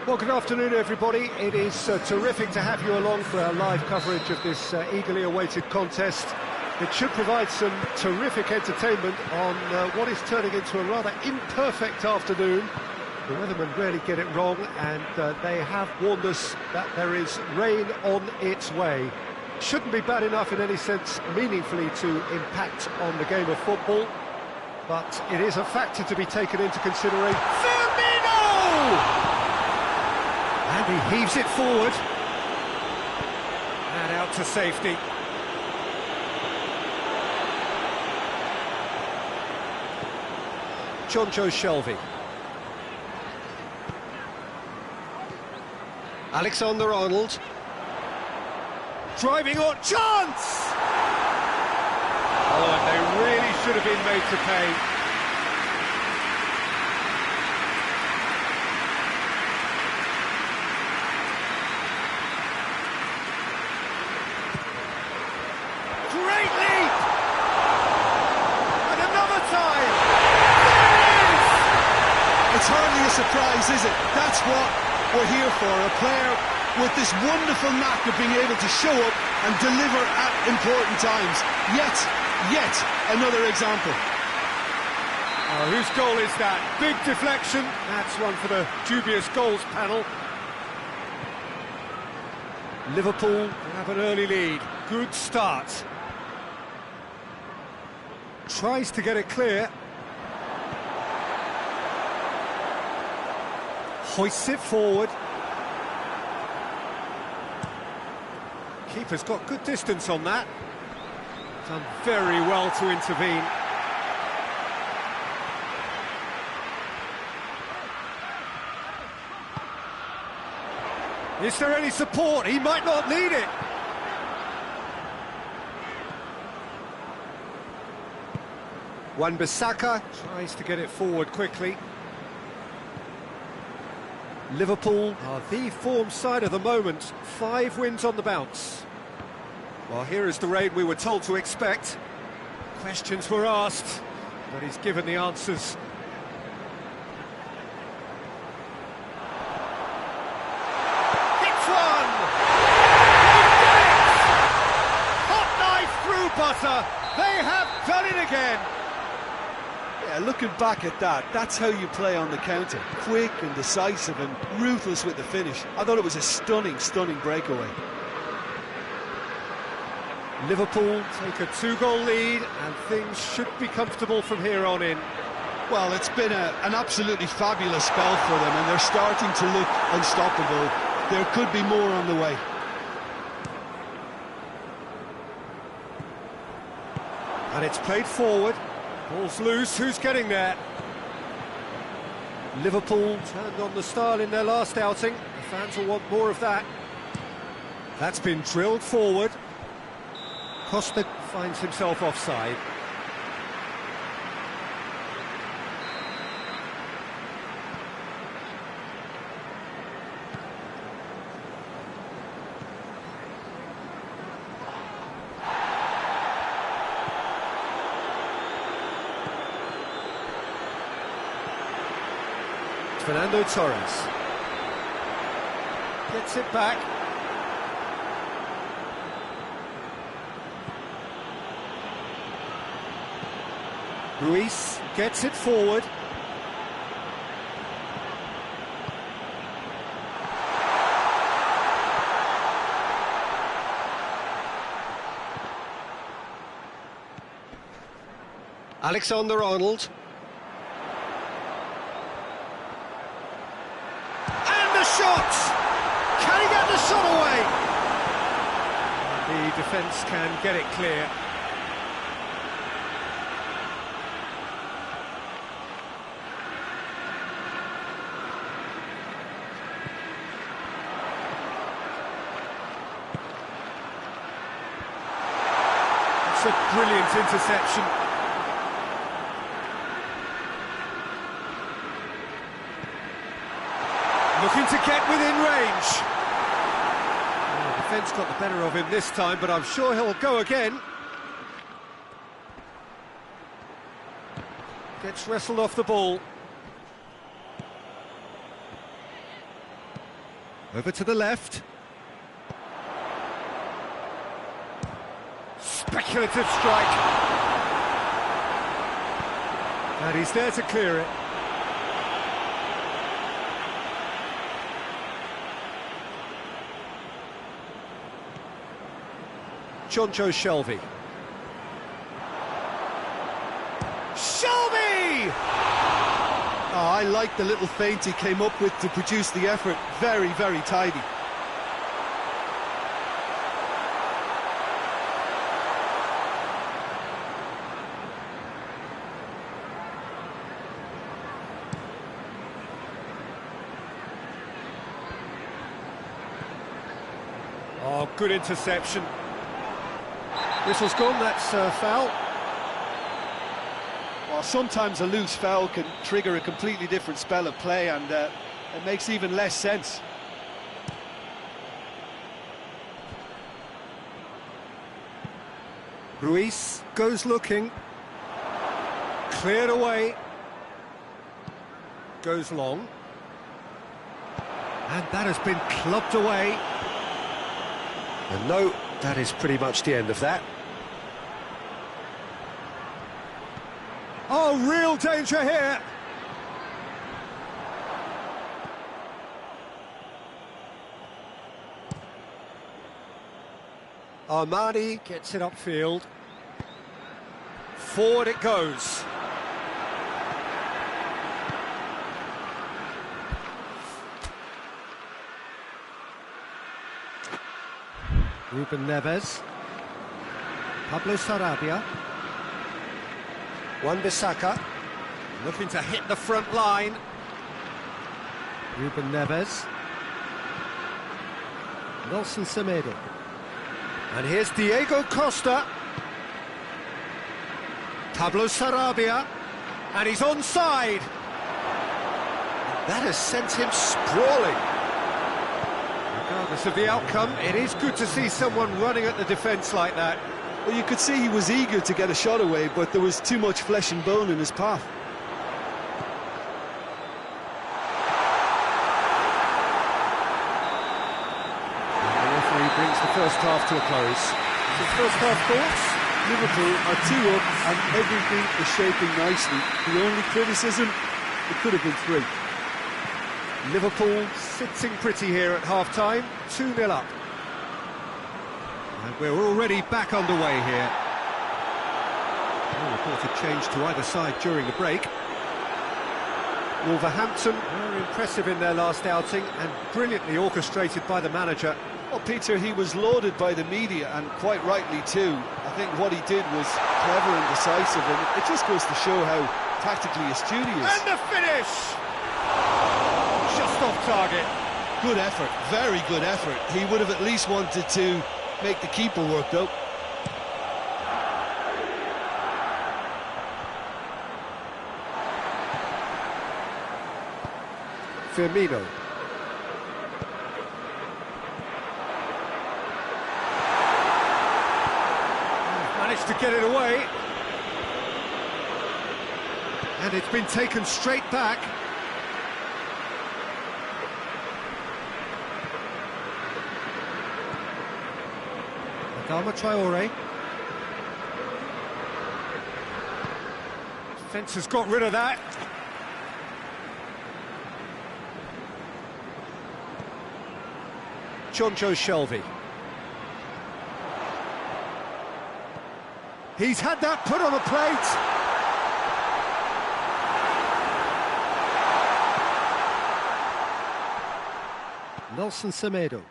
Well, good afternoon, everybody. It is terrific to have you along for our live coverage of this eagerly awaited contest. It should provide some terrific entertainment on what is turning into a rather imperfect afternoon. The weathermen rarely get it wrong, and they have warned us that there is rain on its way. Shouldn't be bad enough in any sense meaningfully to impact on the game of football, but it is a factor to be taken into consideration. Firmino! And he heaves it forward. And out to safety. Jonjo Shelvey. Alexander-Arnold. Driving on, chance! Oh, and they really should have been made to pay. Great leap! And another time! There it is! It's hardly a surprise, is it? That's what we're here for, a player with this wonderful knack of being able to show up and deliver at important times. Yet another example. Oh, whose goal is that? Big deflection. That's one for the dubious goals panel. Liverpool have an early lead. Good start. Tries to get it clear. Hoists it forward. Keeper's got good distance on that. Done very well to intervene. Is there any support? He might not need it. Wan-Bissaka tries to get it forward quickly. Liverpool are the form side of the moment. 5 wins on the bounce. Well, here is the rain we were told to expect. Questions were asked, but he's given the answers. Hits one! He did it! Hot knife through butter. They have done it again. Yeah, looking back at that, that's how you play on the counter. Quick and decisive and ruthless with the finish. I thought it was a stunning breakaway. Liverpool take a 2-goal lead, and things should be comfortable from here on in. Well, it's been an absolutely fabulous spell for them, and they're starting to look unstoppable. There could be more on the way. And it's played forward. Ball's loose, who's getting there? Liverpool turned on the style in their last outing. The fans will want more of that. That's been drilled forward. Costa finds himself offside. Fernando Torres gets it back. Ruiz gets it forward. Alexander-Arnold. Shot! Can he get the shot away? The defence can get it clear. It's a brilliant interception. Looking to get within range. Oh, the defence got the better of him this time, but I'm sure he'll go again. Gets wrestled off the ball. Over to the left. Speculative strike. And he's there to clear it. Jonjo Shelvey. Shelvey! Oh, I like the little feint he came up with to produce the effort. Very, very tidy. Oh, good interception. Whistle's gone, that's foul. Well, sometimes a loose foul can trigger a completely different spell of play, and it makes even less sense. Ruiz goes looking. Cleared away. Goes long. And that has been clubbed away. And no, that is pretty much the end of that. Oh, real danger here. Armani gets it upfield. Forward it goes. Ruben Neves. Pablo Sarabia. Wan-Bissaka. Looking to hit the front line. Ruben Neves. Nelson Semedo. And here's Diego Costa. Pablo Sarabia. And he's onside. That has sent him sprawling. Regardless of the outcome, it is good to see someone running at the defence like that. Well, you could see he was eager to get a shot away, but there was too much flesh and bone in his path. And the referee brings the first half to a close. So first half thoughts? Liverpool are 2 up and everything is shaping nicely. The only criticism, it could have been 3. Liverpool sitting pretty here at half-time, 2-0 up. And we're already back underway here. No reported change to either side during the break. Wolverhampton were impressive in their last outing and brilliantly orchestrated by the manager. Well, Peter, he was lauded by the media, and quite rightly too. I think what he did was clever and decisive, and it just goes to show how tactically astute he is. And the finish! Just off target. Good effort, very good effort. He would have at least wanted to make the keeper work, though. Firmino. Managed to get it away. And it's been taken straight back. Adama Traore. Defence has got rid of that. Jonjo Shelvey. He's had that put on a plate. Nelson Semedo.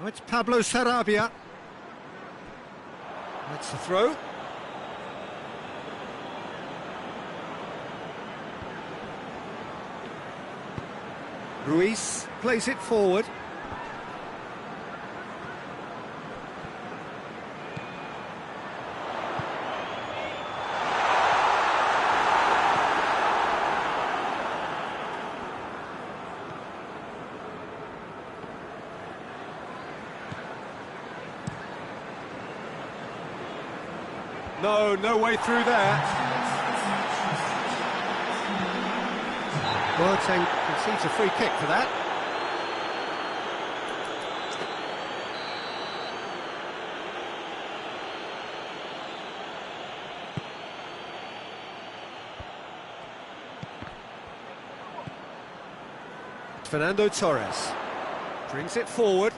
Now it's Pablo Sarabia. That's the throw. Ruiz plays it forward. No way through there. Boateng concedes a free kick for that. Fernando Torres brings it forward.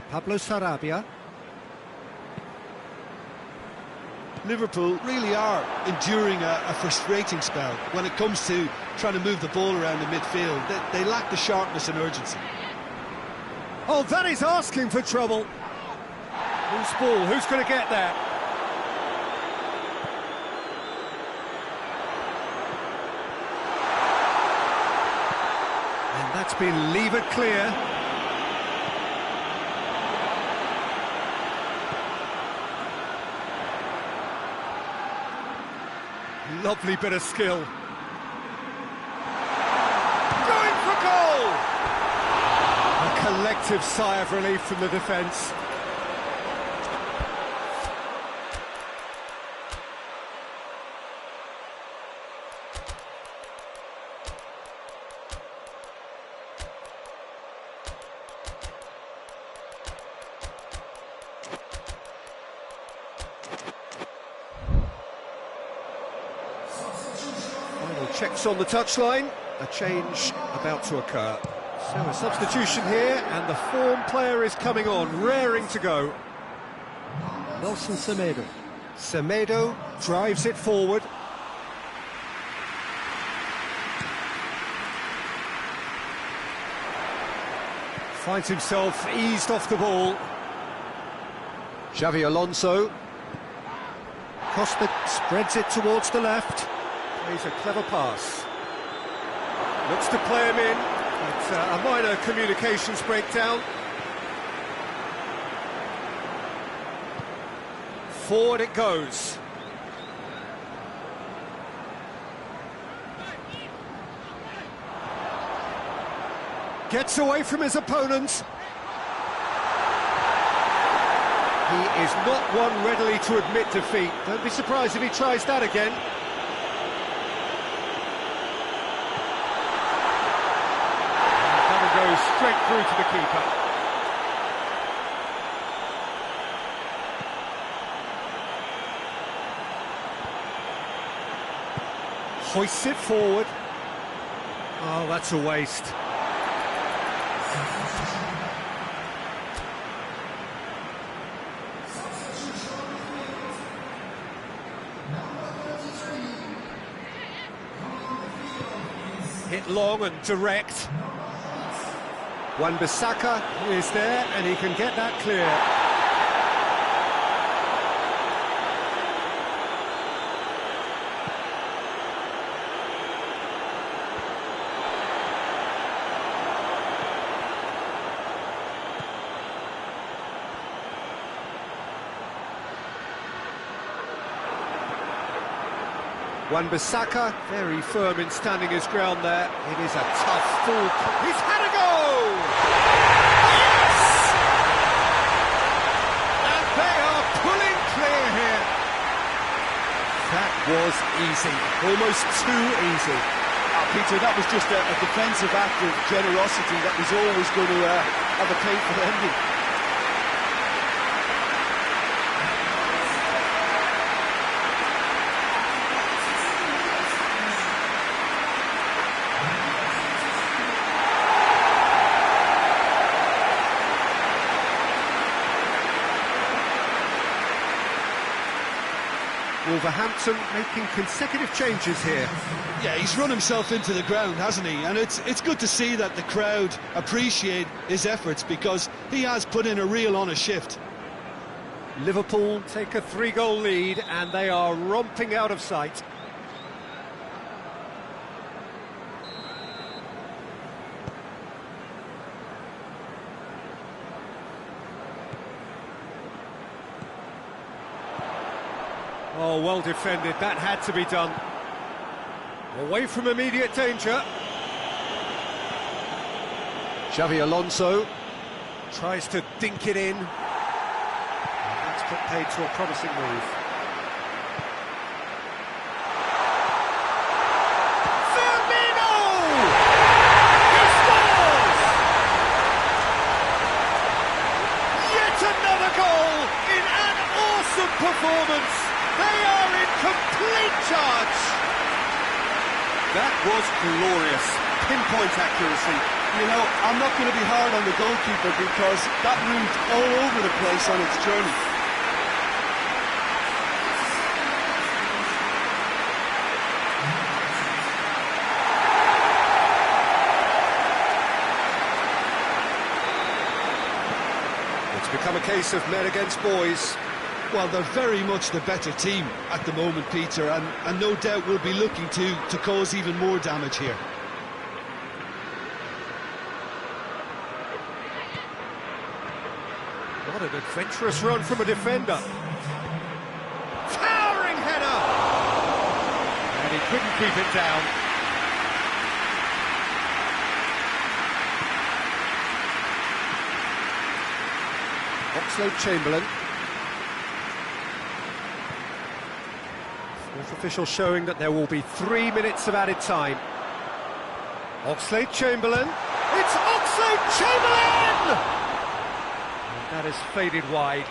Pablo Sarabia. Liverpool really are enduring a frustrating spell when it comes to trying to move the ball around the midfield. They lack the sharpness and urgency. Oh, that is asking for trouble. Who's ball? Who's going to get that? And that's been levered clear. Lovely bit of skill. Going for goal! A collective sigh of relief from the defence. Checks on the touchline, a change about to occur. So a substitution here, and the form player is coming on, raring to go. Nelson Semedo. Semedo drives it forward. Finds himself eased off the ball. Xavi Alonso. Costa spreads it towards the left. Plays a clever pass. Looks to play him in. It's a minor communications breakdown. Forward it goes. Gets away from his opponents. He is not one readily to admit defeat. Don't be surprised if he tries that again. Goes straight through to the keeper. Hoists it forward. Oh, that's a waste. Hit long and direct. Wan-Bissaka is there, and he can get that clear. Wan-Bissaka, very firm in standing his ground there. It is a tough full. He's had a go! Yes! And they are pulling clear here. That was easy, almost too easy. Peter, that was just a defensive act of generosity that was always going to have a painful ending. Wolverhampton making consecutive changes here. Yeah, he's run himself into the ground, hasn't he? And it's good to see that the crowd appreciate his efforts, because he has put in a real honest shift. Liverpool take a 3-goal lead, and they are romping out of sight. Oh, well defended, that had to be done. Away from immediate danger. Xavi Alonso tries to dink it in. And that's put paid to a promising move. Firmino! He scores! glorious. Pinpoint accuracy. You know, I'm not going to be hard on the goalkeeper because that moved all over the place on its journey. It's become a case of men against boys. Well, they're very much the better team at the moment, Peter, and no doubt will be looking to cause even more damage here. What an adventurous run from a defender. Towering header! And he couldn't keep it down. Oxlade-Chamberlain. Fourth official showing that there will be 3 minutes of added time. Oxlade-Chamberlain. It's Oxlade-Chamberlain! That has faded wide.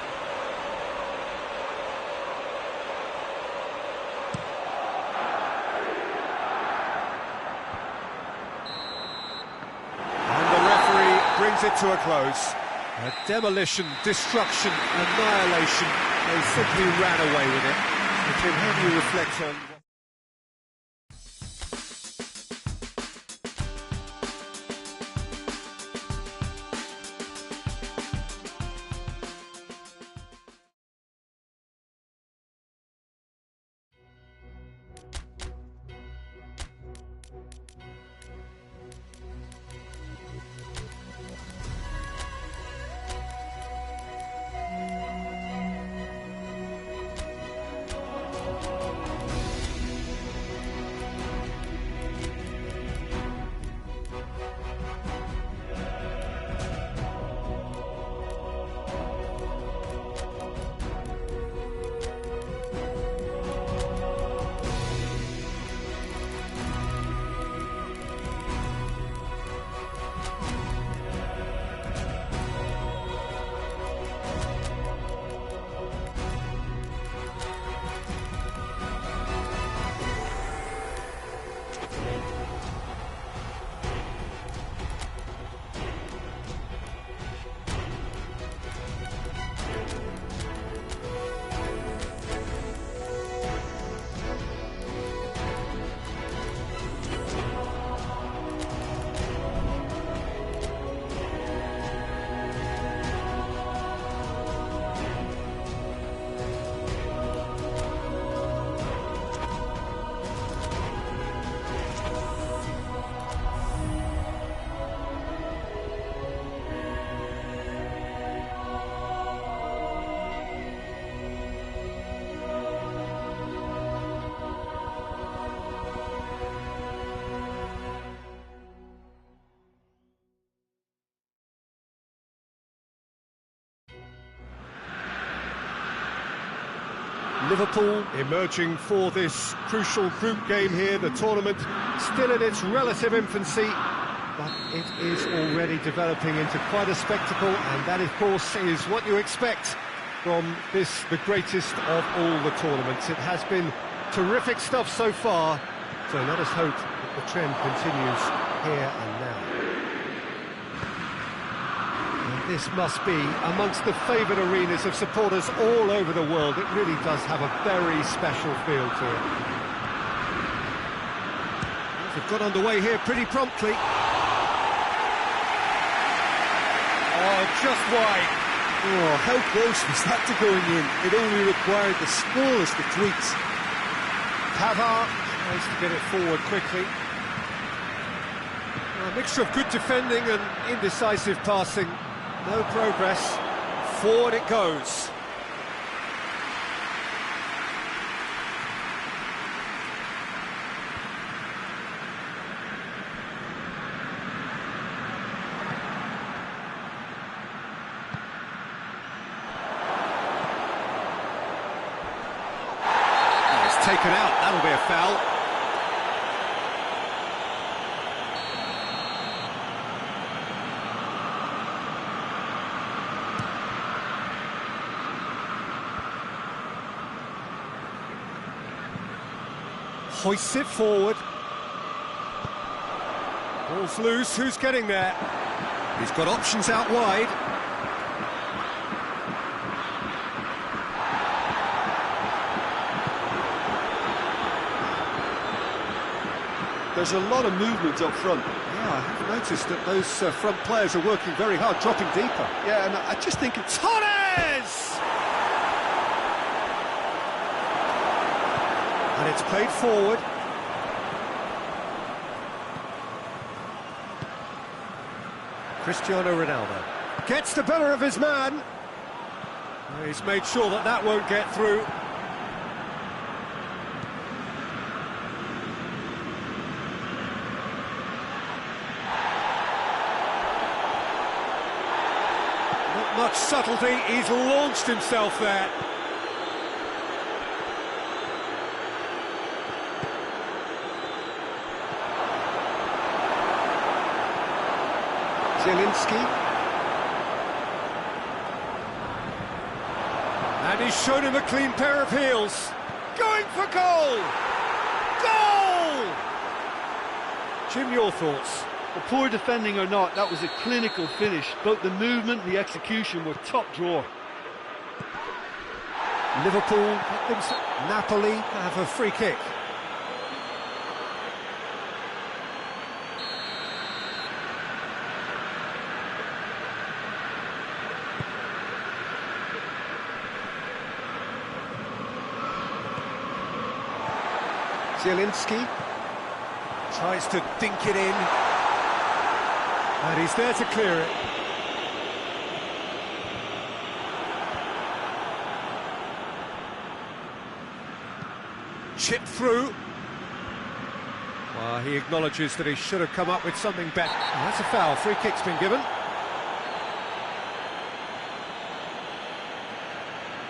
And the referee brings it to a close. A demolition, destruction, annihilation. They simply ran away with it. So Tim, how do you reflect on... Liverpool emerging for this crucial group game here. The tournament still in its relative infancy, but it is already developing into quite a spectacle, and that, of course, is what you expect from this, the greatest of all the tournaments. It has been terrific stuff so far, so let us hope that the trend continues here and now. This must be amongst the favoured arenas of supporters all over the world. It really does have a very special feel to it. They've got underway here pretty promptly. Oh, just wide. Oh, how close was that to going in? It only required the smallest of tweaks. Pavard tries to get it forward quickly. A mixture of good defending and indecisive passing. No progress. Forward it goes. Oh, it's taken out. That'll be a foul. Hoists it forward. Ball's loose, who's getting there? He's got options out wide. There's a lot of movement up front. Yeah, I have noticed that those front players are working very hard, dropping deeper. Yeah, and I just think it's... Torres! And it's played forward. Cristiano Ronaldo gets the better of his man. He's made sure that that won't get through. Not much subtlety, he's launched himself there. Zielinski. And he's shown him a clean pair of heels. Going for goal! Goal! Jim, your thoughts? Well, poor defending or not, that was a clinical finish. Both the movement and the execution were top drawer. Liverpool, Napoli have a free kick. Zielinski tries to dink it in, and he's there to clear it. Chip through. Well, he acknowledges that he should have come up with something better. Oh, that's a foul. Free kick's been given.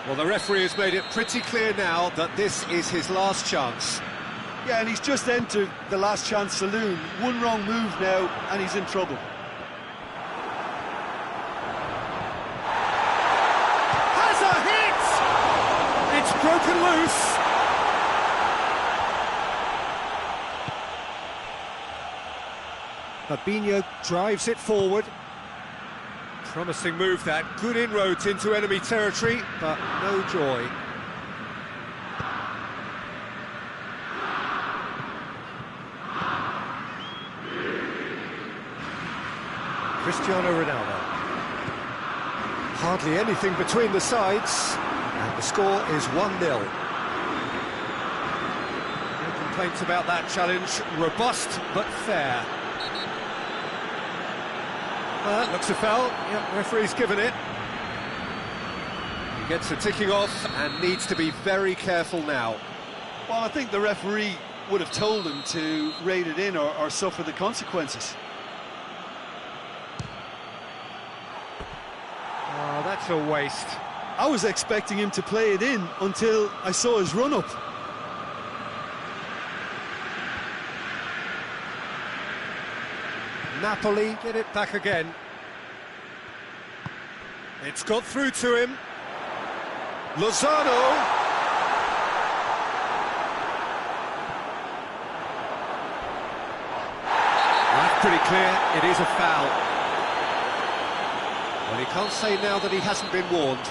Well, the referee has made it pretty clear now that this is his last chance. Yeah, and he's just entered the last chance saloon. One wrong move now, and he's in trouble. Has a hit! It's broken loose. Fabinho drives it forward. Promising move that. Good inroads into enemy territory, but no joy. Cristiano Ronaldo. Hardly anything between the sides, and the score is 1-0. No complaints about that challenge. Robust, but fair. Looks a foul. Yep, referee's given it. He gets a ticking off and needs to be very careful now. Well, I think the referee would have told him to rate it in or suffer the consequences. Oh, that's a waste. I was expecting him to play it in until I saw his run-up. Napoli get it back again. It's got through to him. Lozano. That's pretty clear, it is a foul. Well, he can't say now that he hasn't been warned.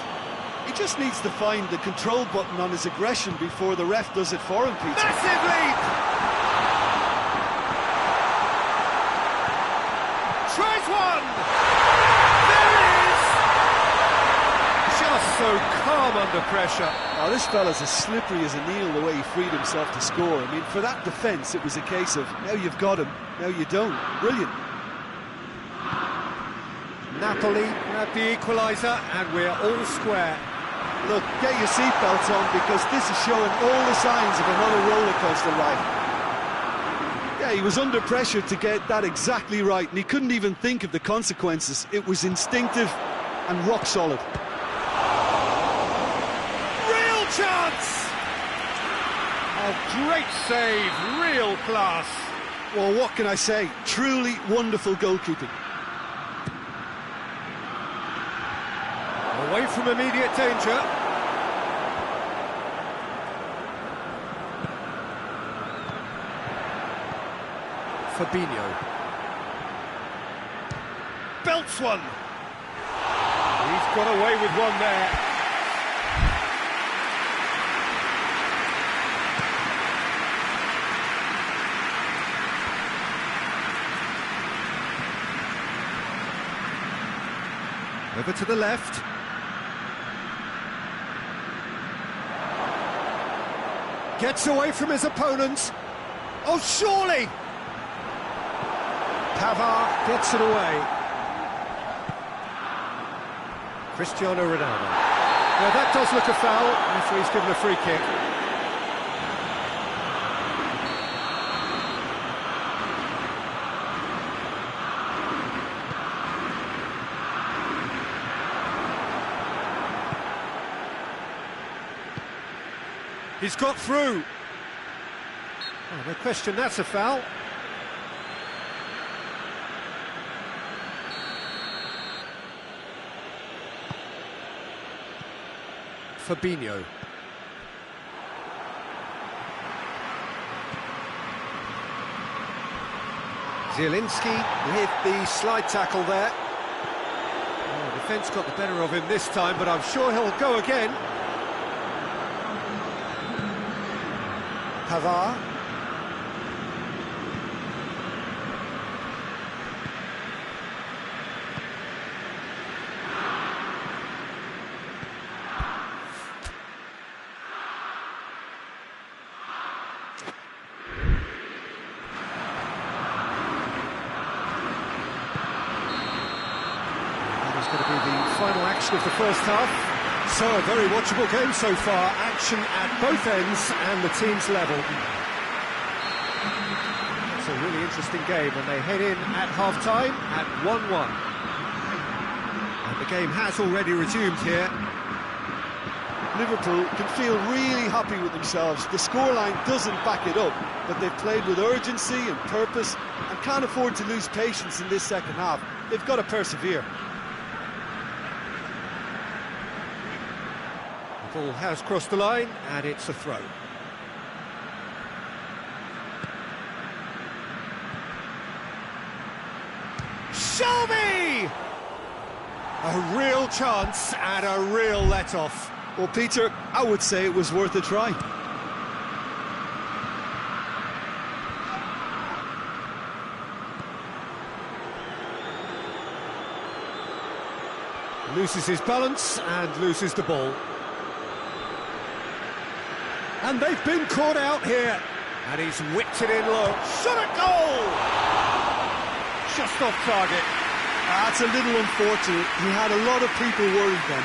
He just needs to find the control button on his aggression before the ref does it for him, Peter. Massive lead! Tries one! There it is! Just so calm under pressure. Oh, this fella's as slippery as a needle the way he freed himself to score. I mean, for that defence, it was a case of, now you've got him, now you don't. Brilliant. Napoli grab the equaliser, and we're all square. Look, get your seatbelts on, because this is showing all the signs of another roller coaster ride. Yeah, he was under pressure to get that exactly right, and he couldn't even think of the consequences. It was instinctive and rock solid. Real chance! A great save, real class. Well, what can I say? Truly wonderful goalkeeping. Away from immediate danger. Fabinho. belts one. He's got away with one there. Over to the left. Gets away from his opponent. Oh, surely! Pavard gets it away. Cristiano Ronaldo. Now that does look a foul. Referee's given a free kick. He's got through. Oh, no question, that's a foul. Fabinho. Zielinski with the slide tackle there. Oh, defence got the better of him this time, but I'm sure he'll go again. Pavard. That is going to be the final action of the first half. So, a very watchable game so far, action at both ends and the team's level. It's a really interesting game, and they head in at half-time at 1-1. And the game has already resumed here. Liverpool can feel really happy with themselves. The scoreline doesn't back it up, but they've played with urgency and purpose and can't afford to lose patience in this second half. They've got to persevere. Ball has crossed the line, and it's a throw. Shelby! A real chance and a real let-off. Well, Peter, I would say it was worth a try. Loses his balance and loses the ball. And they've been caught out here. And he's whipped it in low. Shot at goal! Just off target. That's a little unfortunate. He had a lot of people worried then.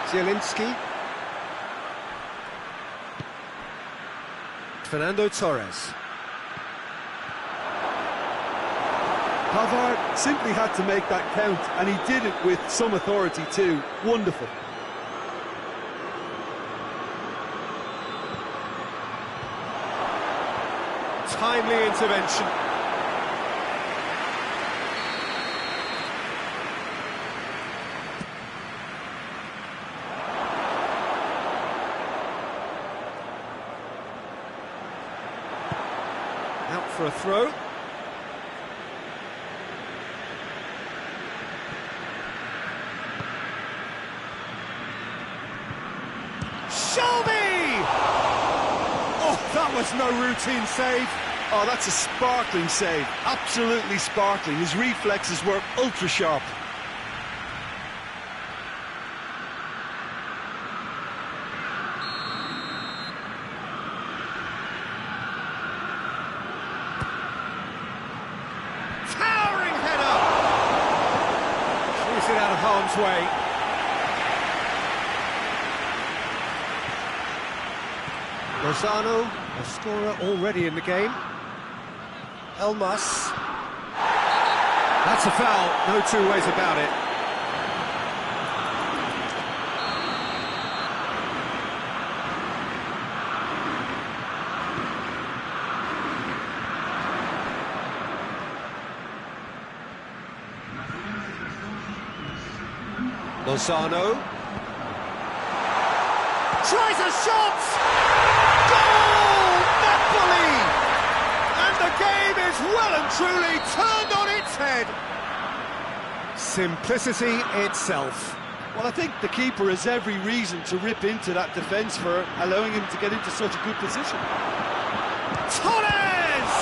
Zielinski. Fernando Torres. Pavard simply had to make that count, and he did it with some authority too. Wonderful. Timely intervention. Out for a throw. Shelby! Oh, that was no routine save. Oh, that's a sparkling save. Absolutely sparkling. His reflexes were ultra sharp. Towering header! Clears it out of harm's way. Lozano, a scorer already in the game. Elmas. That's a foul, no two ways about it. Lozano. Tries a shot! Goal! Napoli! And the game is well and truly turned on its head. Simplicity itself. Well, I think the keeper has every reason to rip into that defence for allowing him to get into such a good position. Torres!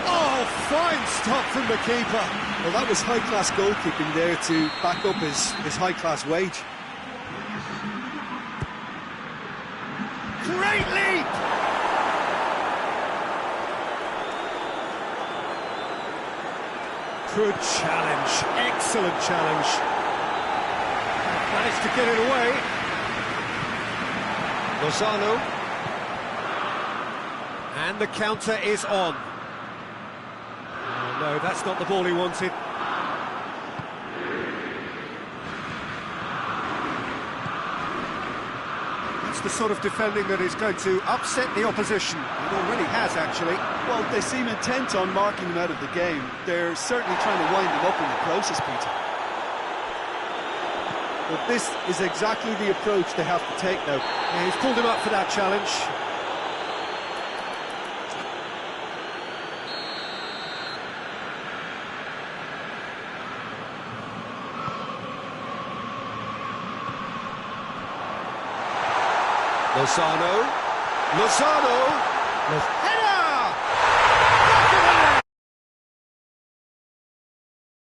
Oh, fine stop from the keeper. Well, that was high-class goalkeeping there to back up his high-class wage. Great leap! Good challenge, excellent challenge. Managed to get it away. Lozano. And the counter is on. Oh, no, that's not the ball he wanted. That's the sort of defending that is going to upset the opposition. It already has, actually. Well, they seem intent on marking him out of the game. They're certainly trying to wind him up in the process, Peter. But this is exactly the approach they have to take now. Yeah, he's pulled him up for that challenge. Lozano.